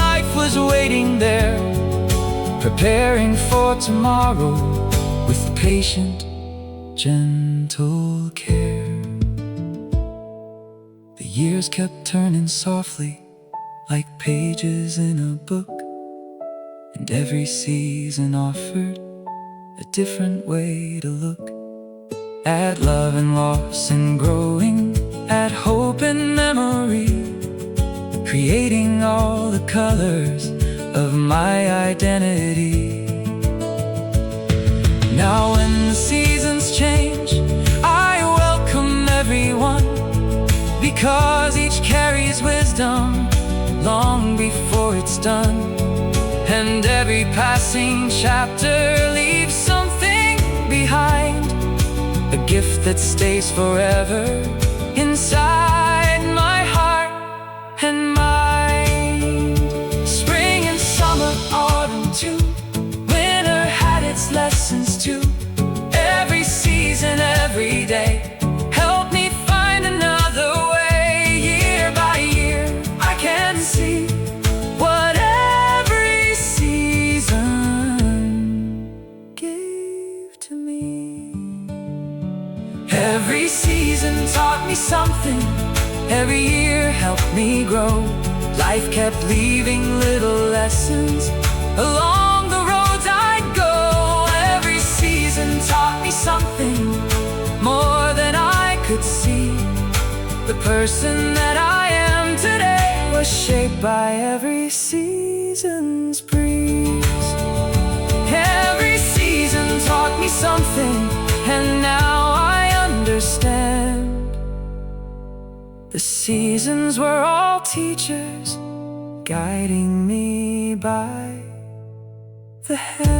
life was waiting there, preparing for tomorrow with patient, gentle care. The years kept turning softly like pages in a book, and every season offered a different way to look at love and loss and growing, at hope and memory, creating all the colors of my identity. Now when the seasons change, I welcome everyone, because each carries wisdom long before it's done. And every passing chapter leaves something behind, a gift that stays forever inside my heart and mind. Spring and summer, autumn too, winter had its lessons too. Every season, every day helped me find another way. Year by year, I can see what every season gave to me. Every season taught me something, every year helped me grow. Life kept leaving little lessons along the roads I'd go. Every season taught me something more than I could see. The person that I am today was shaped by every season's breeze. Every season taught me something, and now I understand. The seasons were all teachers, guiding me by the hand.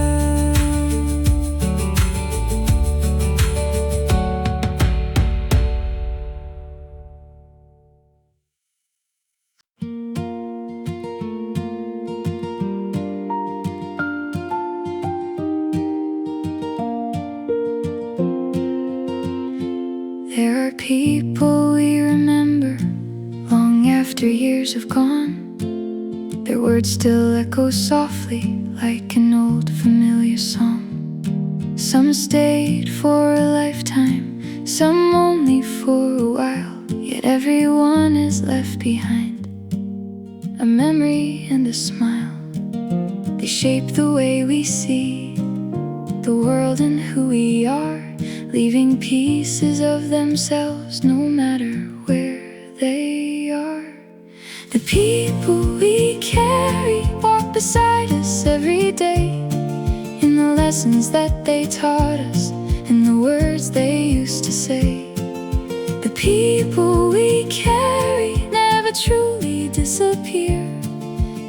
There are people we remember long after years have gone. Their words still echo softly like an old familiar song. Some stayed for a lifetime, some only for a while, yet everyone is left behind, a memory and a smile. They shape the way we see the world and who we are, leaving pieces of themselves no matter where they are. The people we carry walk beside us every day, in the lessons that they taught us, in the words they used to say. The people we carry never truly disappear.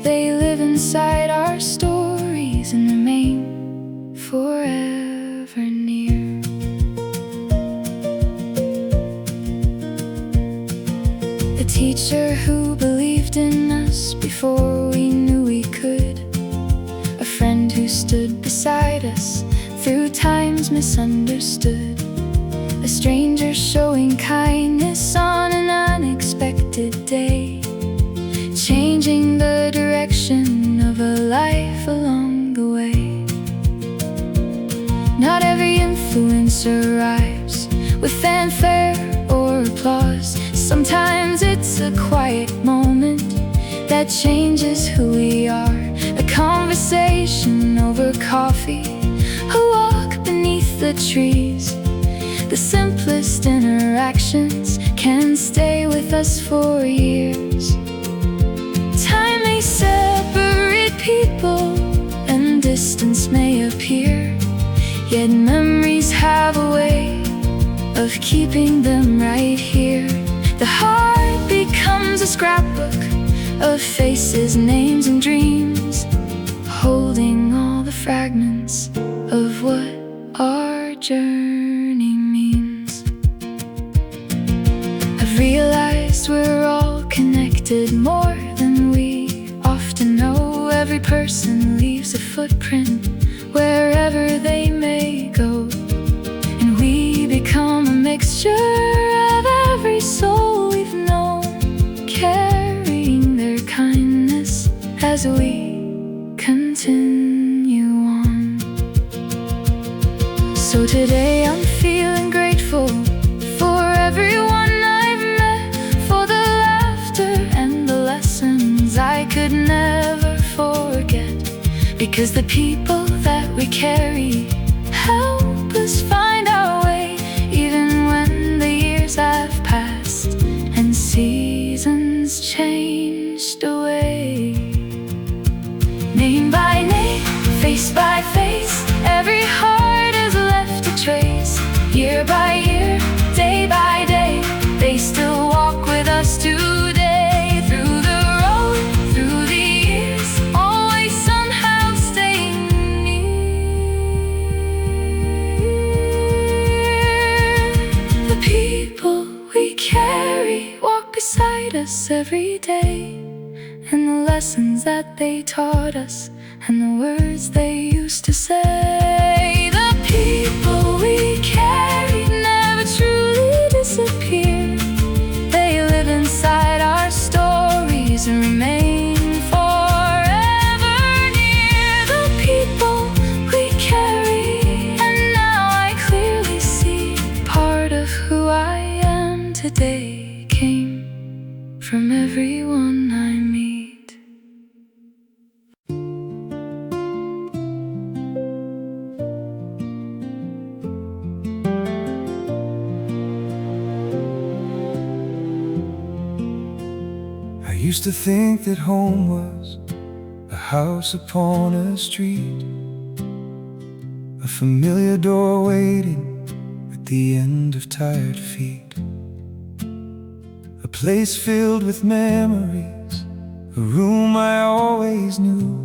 They live inside our stories and remain forever near. A teacher who believed in us before we knew we could, a friend who stood beside us through times misunderstood, a stranger showing kindness on an unexpected day, changing the direction of a life along the way. Not every influence arrives with fanfare or applause. Sometimes it's a quiet moment that changes who we are. A conversation over coffee, a walk beneath the trees. The simplest interactions can stay with with us for years. Time may separate people and distance may appear, yet memories have a way of keeping them right here. The heart becomes a scrapbook of faces, names, and dreams, holding all the fragments of what our journey means. I've realized we're all connected more than we often know. Every person leaves a footprint wherever they may go, and we become a mixture of every soul we've known, carrying their kindness as we continue on. So today I'm feeling grateful for everyone I've met, for the laughter and the lessons I could never forget, because the people that we carry help us find our way, even when the years have passed and seasons changed away. Name by name, face by face, every heart has left a trace. Year by year, day by day, they still walk with us today. Through the road, through the years, always somehow staying near. The people we carry walk beside us every day, and the lessons that they taught us, and the words they used to say. The people we carry never truly disappear. They live inside our stories and remain forever near. The people we carry, and now I clearly see part of who I am today came from everyone I meet. I used to think that home was a house upon a street, a familiar door waiting at the end of tired feet, a place filled with memories, a room I always knew,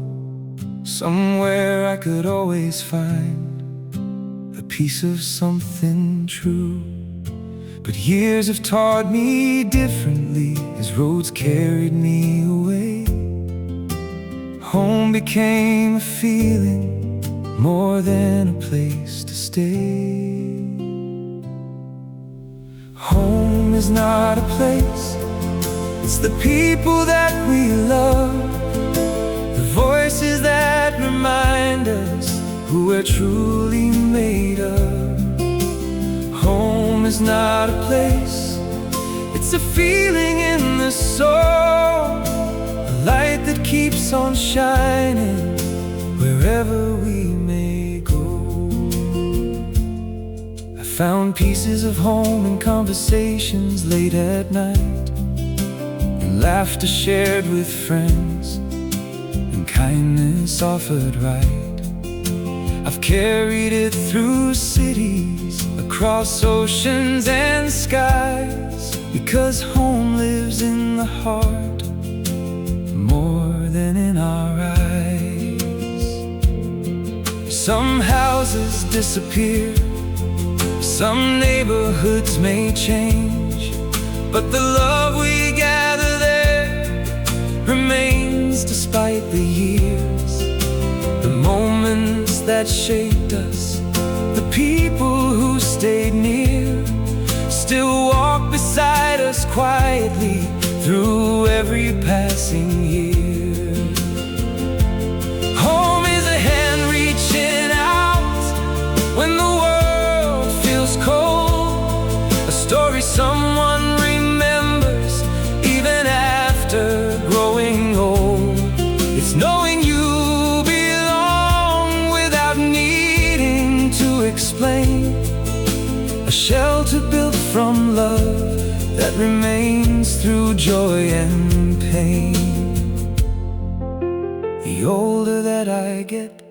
somewhere I could always find a piece of something true. But years have taught me differently as roads carried me away. Home became a feeling more than a place to stay. Home is not a place, it's the people that we love, the voices that remind us who we're truly made of. Home is not a place, it's a feeling in the soul, a light that keeps on shining wherever we may go. I found pieces of home in conversations late at night, in laughter shared with friends, and kindness offered right. I've carried it through cities, across oceans and skies, because home lives in the heart more than in our eyes. Some houses disappear, some neighborhoods may change, but the love we gather there remains despite the years, the moments that shaped us, the people who stayed near, still walk beside us quietly through every passing year. Home is a hand reaching out when the world feels cold, a story someone remembers even after growing old. It's knowing you explain, a shelter built from love that remains through joy and pain. The older that I get,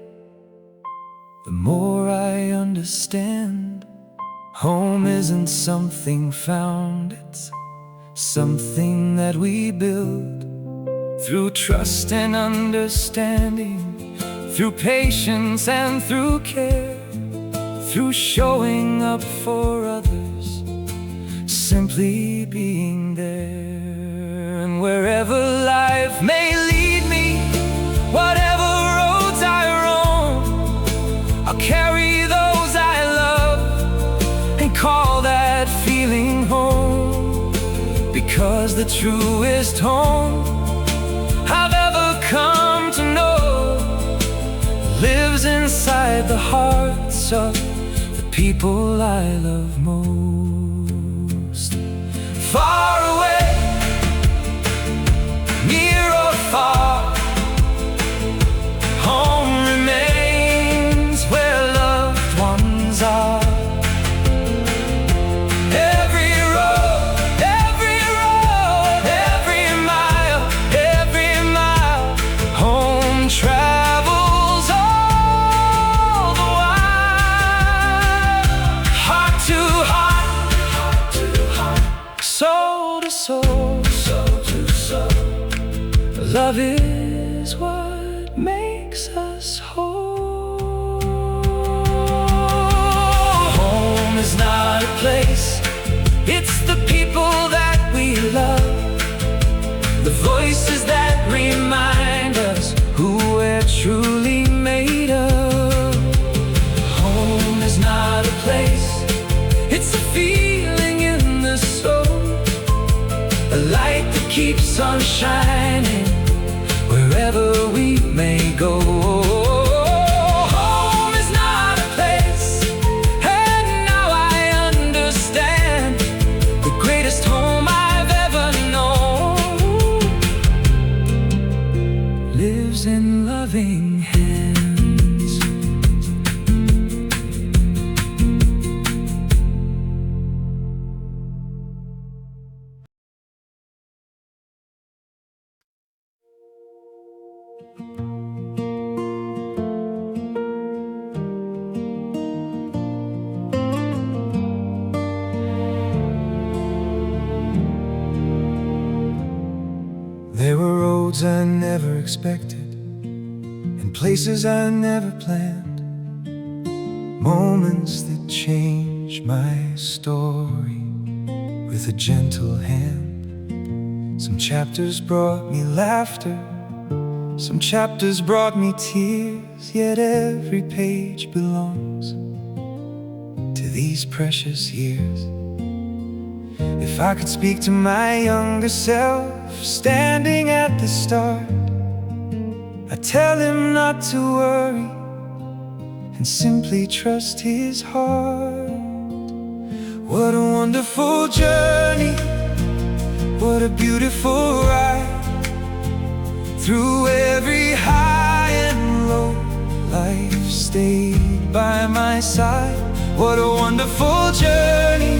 the more I understand. Home isn't something found, it's something that we build through trust and understanding, through patience and through care, through showing up for others, simply being there. And wherever life may lead me, whatever roads I roam, I'll carry those I love and call that feeling home, because the truest home I've ever come to know lives inside the hearts of the people I love most. Far away, near or far, home remains where loved ones are. Every road, every mile, home travels all the while. Heart to heart, soul to soul, love is what makes us whole. Home is not a place, it's the people that we love, the voices that remind us who we're truly made of. Home is not a place, it's a feeling in the soul, a light that keeps on shining wherever we may go. Home is not a place, and now I understand. The greatest home I've ever known lives in loving hands. There were roads I never expected and places I never planned, moments that changed my story with a gentle hand. Some chapters brought me laughter, some chapters brought me tears, yet every page belongs to these precious years. If I could speak to my younger self standing at the start, I'd tell him not to worry and simply trust his heart. What a wonderful journey, what a beautiful ride, through every high and low, life stayed by my side. What a wonderful journey,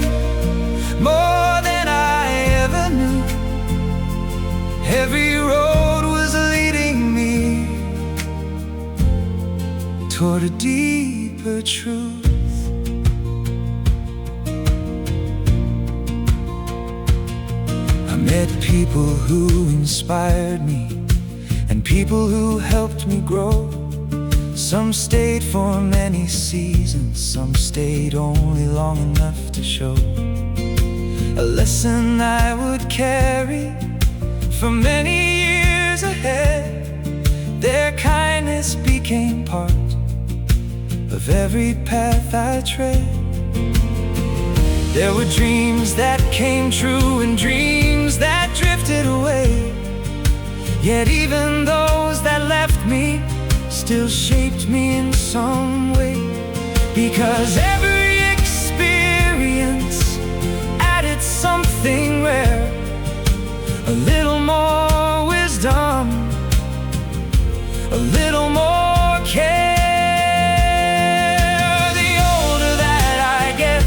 more than I ever knew. Every road was leading me toward a deeper truth. I met people who inspired me and people who helped me grow. Some stayed for many seasons, some stayed only long enough to show a lesson I would carry for many years ahead. Their kindness became part of every path I tread. There were dreams that came true and dreams that drifted away, yet even those that left me still shaped me in some way. Because every experience added something rare, a little more wisdom, a little more care. The older that I get,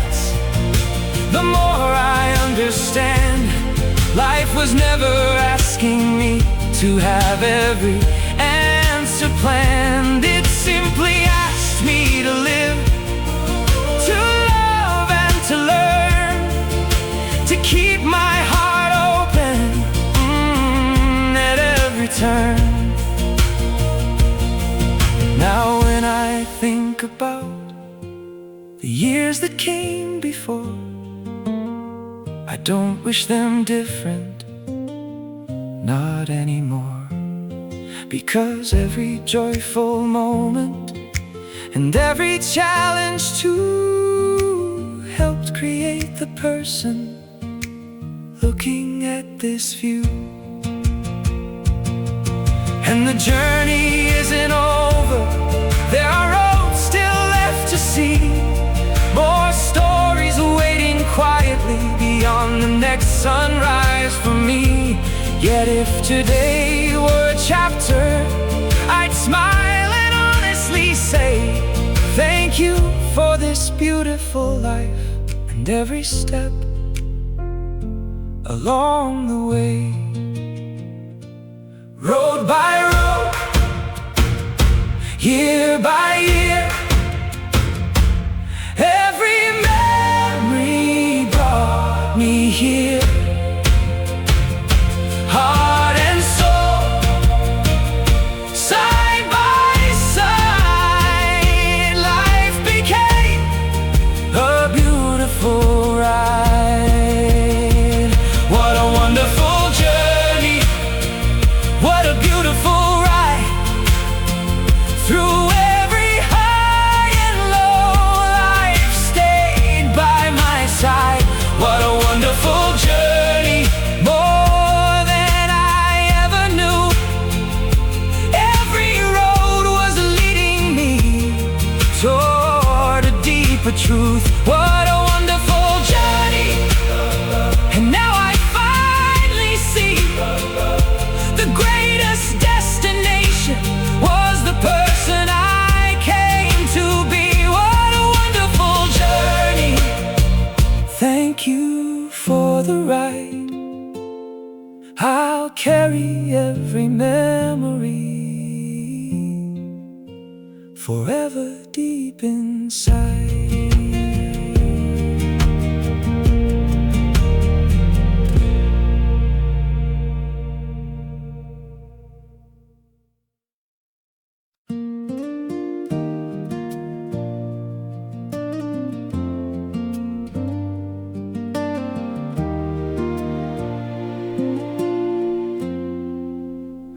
the more I understand. Life was never asking me to have every answer planned. It simply asked me to live, to love and to learn, to keep my heart open at every turn. Now when I think about the years that came before, I don't wish them different, not anymore. Because every joyful moment and every challenge too helped create the person looking at this view. And the journey isn't over, there are roads still left to see, more stories waiting quietly beyond the next sunrise for me. Yet if today were a chapter, I'd smile and honestly say, thank you for this beautiful life and every step along the way. Road by road, year by year, every memory brought me here. Heart and soul, side by side, life became a beautiful ride. What a wonderful journey, what a beautiful ride. Through every high and low, life stayed by my side. What a wonderful journey, more than I ever knew. Every road was leading me toward a deeper truth. What a wonderful journey, and now I finally see the greatest destination was the person I came to be. What a wonderful journey. Thank you for the ride. I'll carry every memory forever deep inside.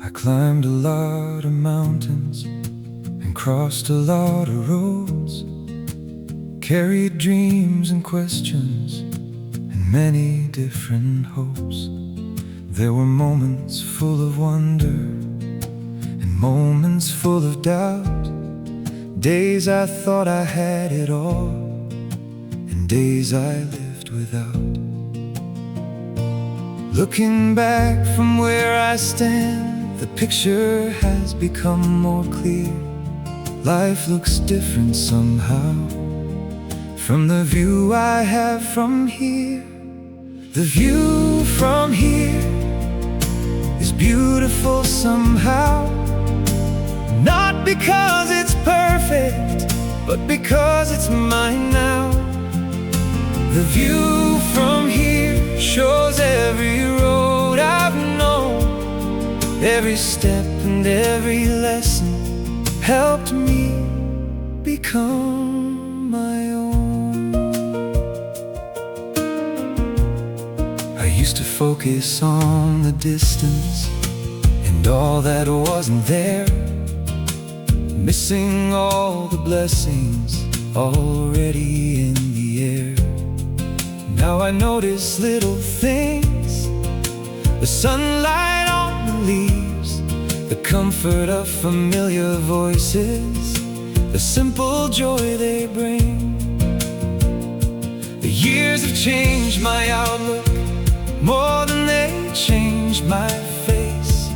I climbed a lot of mountains and crossed a lot of roads, carried dreams and questions and many different hopes. There were moments full of wonder and moments full of doubt, days I thought I had it all and days I lived without. Looking back from where I stand, the picture has become more clear. Life looks different somehow from the view I have from here. The view from here is beautiful somehow, not because it's perfect, but because it's mine now. The view from here shows every road I've known, every step and every lesson helped me become my own. I used to focus on the distance and all that wasn't there, missing all the blessings already in the air. Now I notice little things, the sunlight on the leaves, the comfort of familiar voices, the simple joy they bring. The years have changed my outlook more than they changed my face,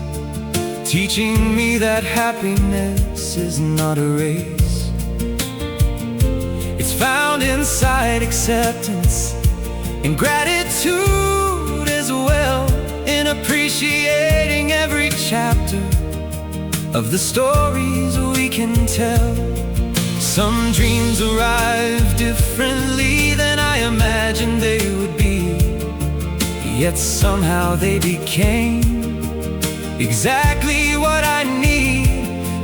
teaching me that happiness is not a race. It's found inside acceptance and gratitude as well. appreciating every chapter of the stories we can tell. Some dreams arrive differently than I imagined they would be, yet somehow they became exactly what I need.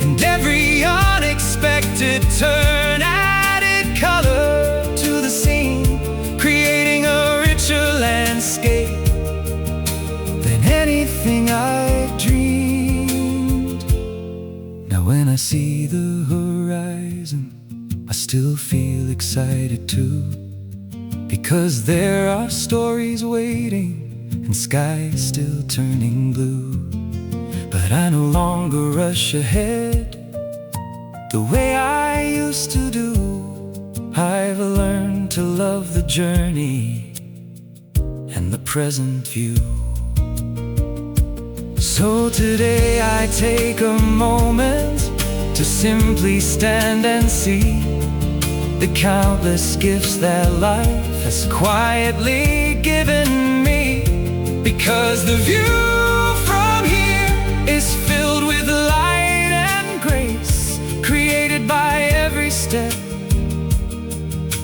And every unexpected turn added color to the scene, creating a richer landscape than anything I dreamed. Now when I see the horizon, I still feel excited too, because there are stories waiting and skies still turning blue. But I no longer rush ahead the way I used to do. I've learned to love the journey and the present view. So today I take a moment to simply stand and see the countless gifts that life has quietly given me. Because the view from here is filled with light and grace, created by every step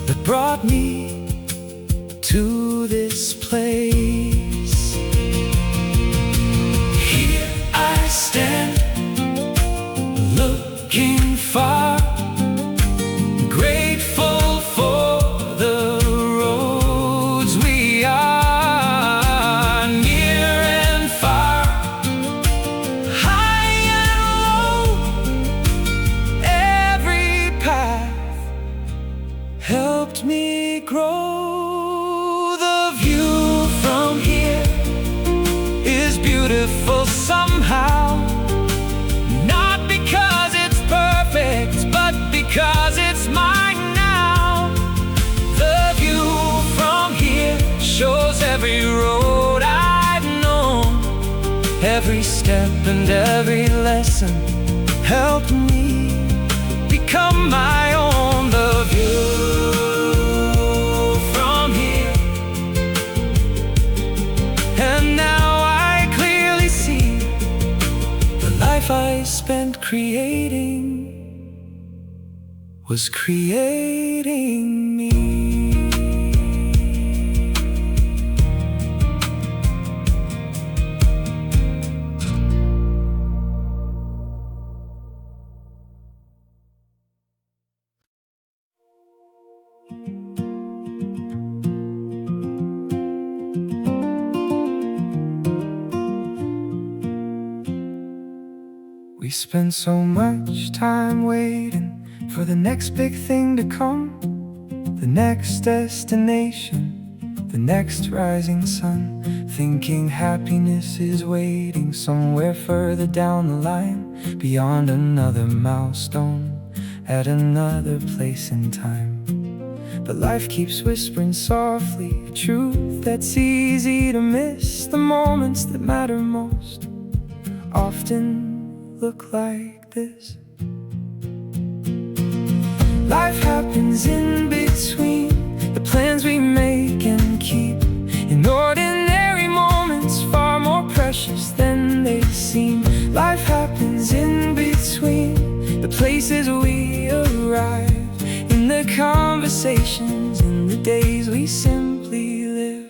that brought me to this place. Here I stand, looking far, grateful for the roads we are, near and far, high and low. Every path helped me grow. The view from here is beautiful somehow, not because it's perfect, but because it's mine now. The view from here shows every road I've known, every step and every lesson helped me become my own. The view from here, and now I clearly see the life I spent creating was creating me. We spend so much time waiting for the next big thing to come, the next destination, the next rising sun, thinking happiness is waiting somewhere further down the line, beyond another milestone, at another place in time. But life keeps whispering softly a truth that's easy to miss. The moments that matter most often look like this. Life happens in between the plans we make and keep, in ordinary moments far more precious than they seem. Life happens in between the places we arrive, in the conversations, in the days we simply live.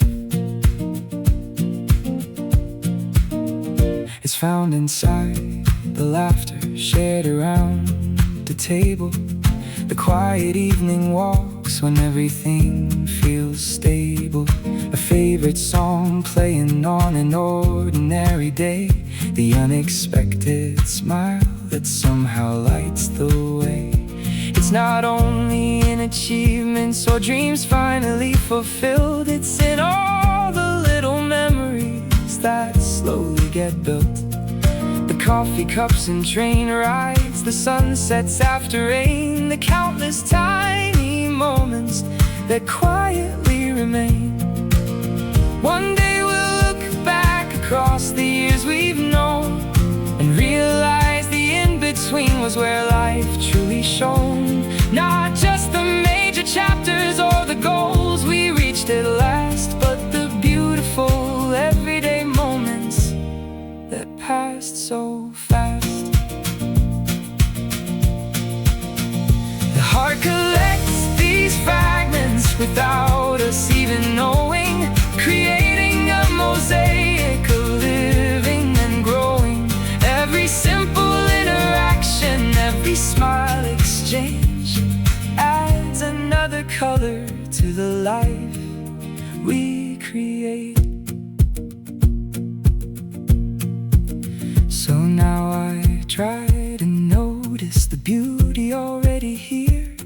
It's found inside the laughter shared around the table, the quiet evening walks when everything feels stable, a favorite song playing on an ordinary day, the unexpected smile that somehow lights the way. It's not only in achievements or dreams finally fulfilled, it's in all the little memories that slowly get built. The coffee cups and train rides, the sunsets after rain, the countless tiny moments that quietly remain. One day we'll look back across the years we've known and realize the in-between was where life truly shone. Not just the major chapters or the goals we reached at last, but the beautiful everyday moments without us even knowing, creating a mosaic of living and growing. Every simple interaction, every smile exchange adds another color to the life we create. So now I try to notice the beauty already here,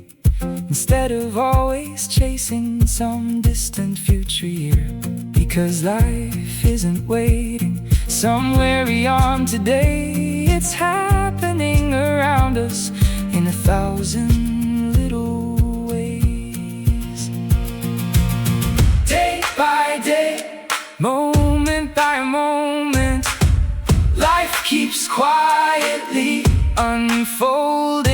instead of always chasing some distant future year. Because life isn't waiting somewhere beyond today, it's happening around us in 1,000 little ways. Day by day, moment by moment, life keeps quietly unfolding.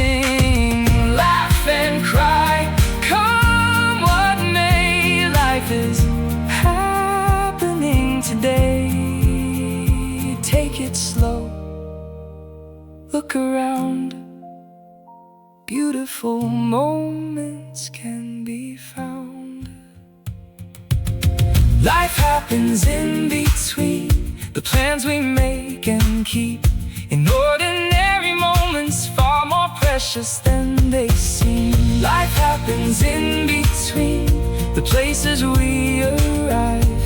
Laugh and cry, come what may, life is happening today. Take it slow, look around, beautiful moments can be found. Life happens in between the plans we make and keep. In ordinary moments, far more precious than they seem. Life happens in between the places we arrive,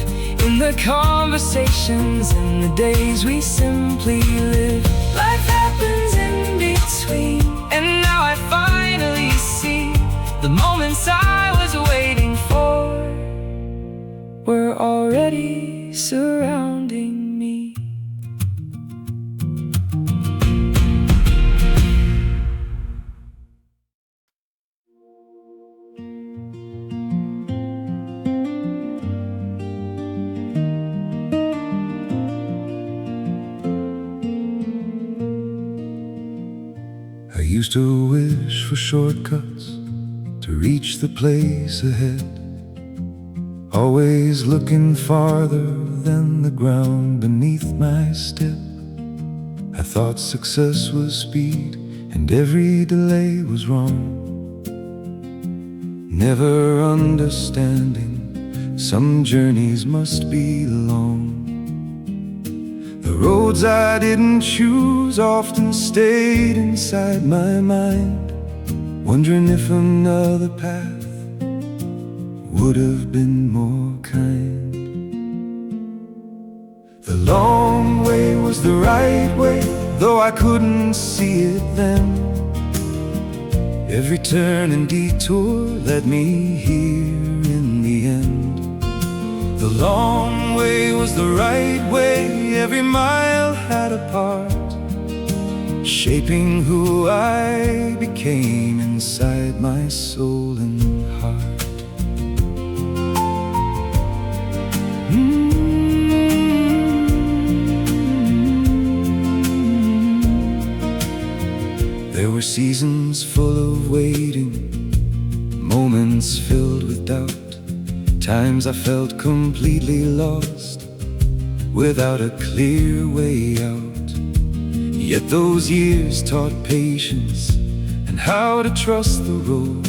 in the conversations and the days we simply live. Life happens in between, and now I finally see the moments I was waiting for were already surrounding me. I used to wish for shortcuts to reach the place ahead, always looking farther than the ground beneath my step. I thought success was speed and every delay was wrong, never understanding some journeys must be long. The roads I didn't choose often stayed inside my mind, wondering if another path would have been more kind. The long way was the right way, though I couldn't see it then. Every turn and detour led me here in the end. The long way was the right way, every mile had a part, shaping who I became inside my soul and heart. There were seasons full of waiting, moments filled with doubt, times I felt completely lost, without a clear way out. Yet those years taught patience and how to trust the road,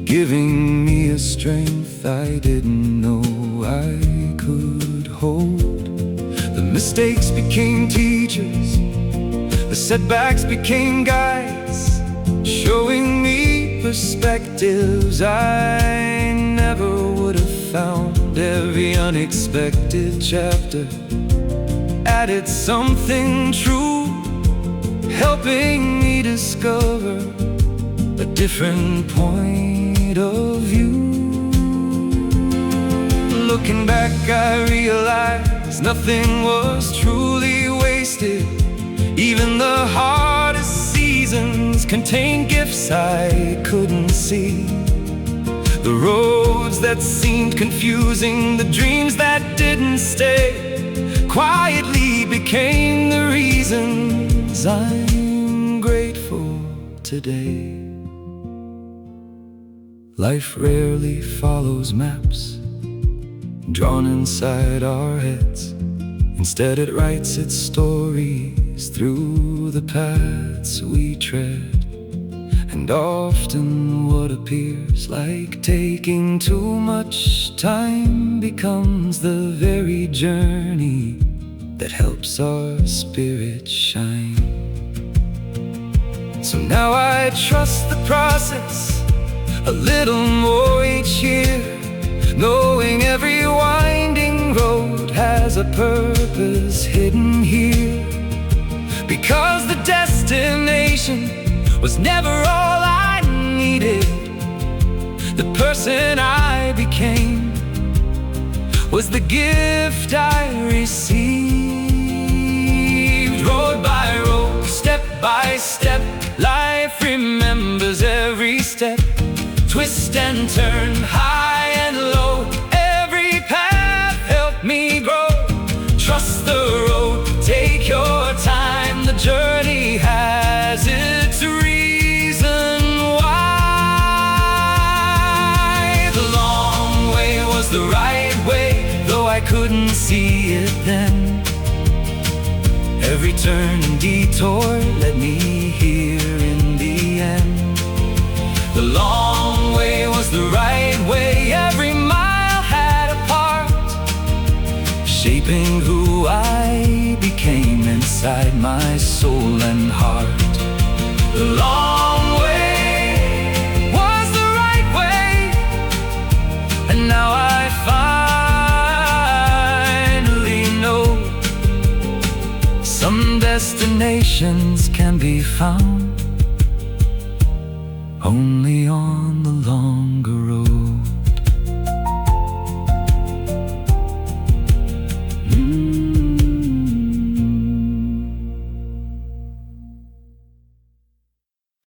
giving me a strength I didn't know I could hold. The mistakes became teachers, the setbacks became guides, showing me perspectives I never would have found. Every unexpected chapter added something true, helping me discover a different point of view. Looking back, I realized nothing was truly wasted. Even the hardest seasons contained gifts I couldn't see. The roads that seemed confusing, the dreams that didn't stay, quietly became the reasons I'm grateful today. Life rarely follows maps drawn inside our heads. Instead it writes its stories through the paths we tread. And often what appears like taking too much time becomes the very journey that helps our spirit shine. So now I trust the process a little more each year, knowing every winding road has a purpose hidden here. Because the destination was never all I needed. The person I became was the gift I received. Road by road, step by step, life remembers every step. Twist and turn, high and low, every path helped me grow. Trust the road, take your time, the journey has its reason why. The long way was the right way, though I couldn't see it then. Every turn and detour led me here in the end. The long way was the right way, every mile had a part, shaping who I became inside my soul and heart. The long way was the right way, and now I finally know some destinations can be found only on the longer road.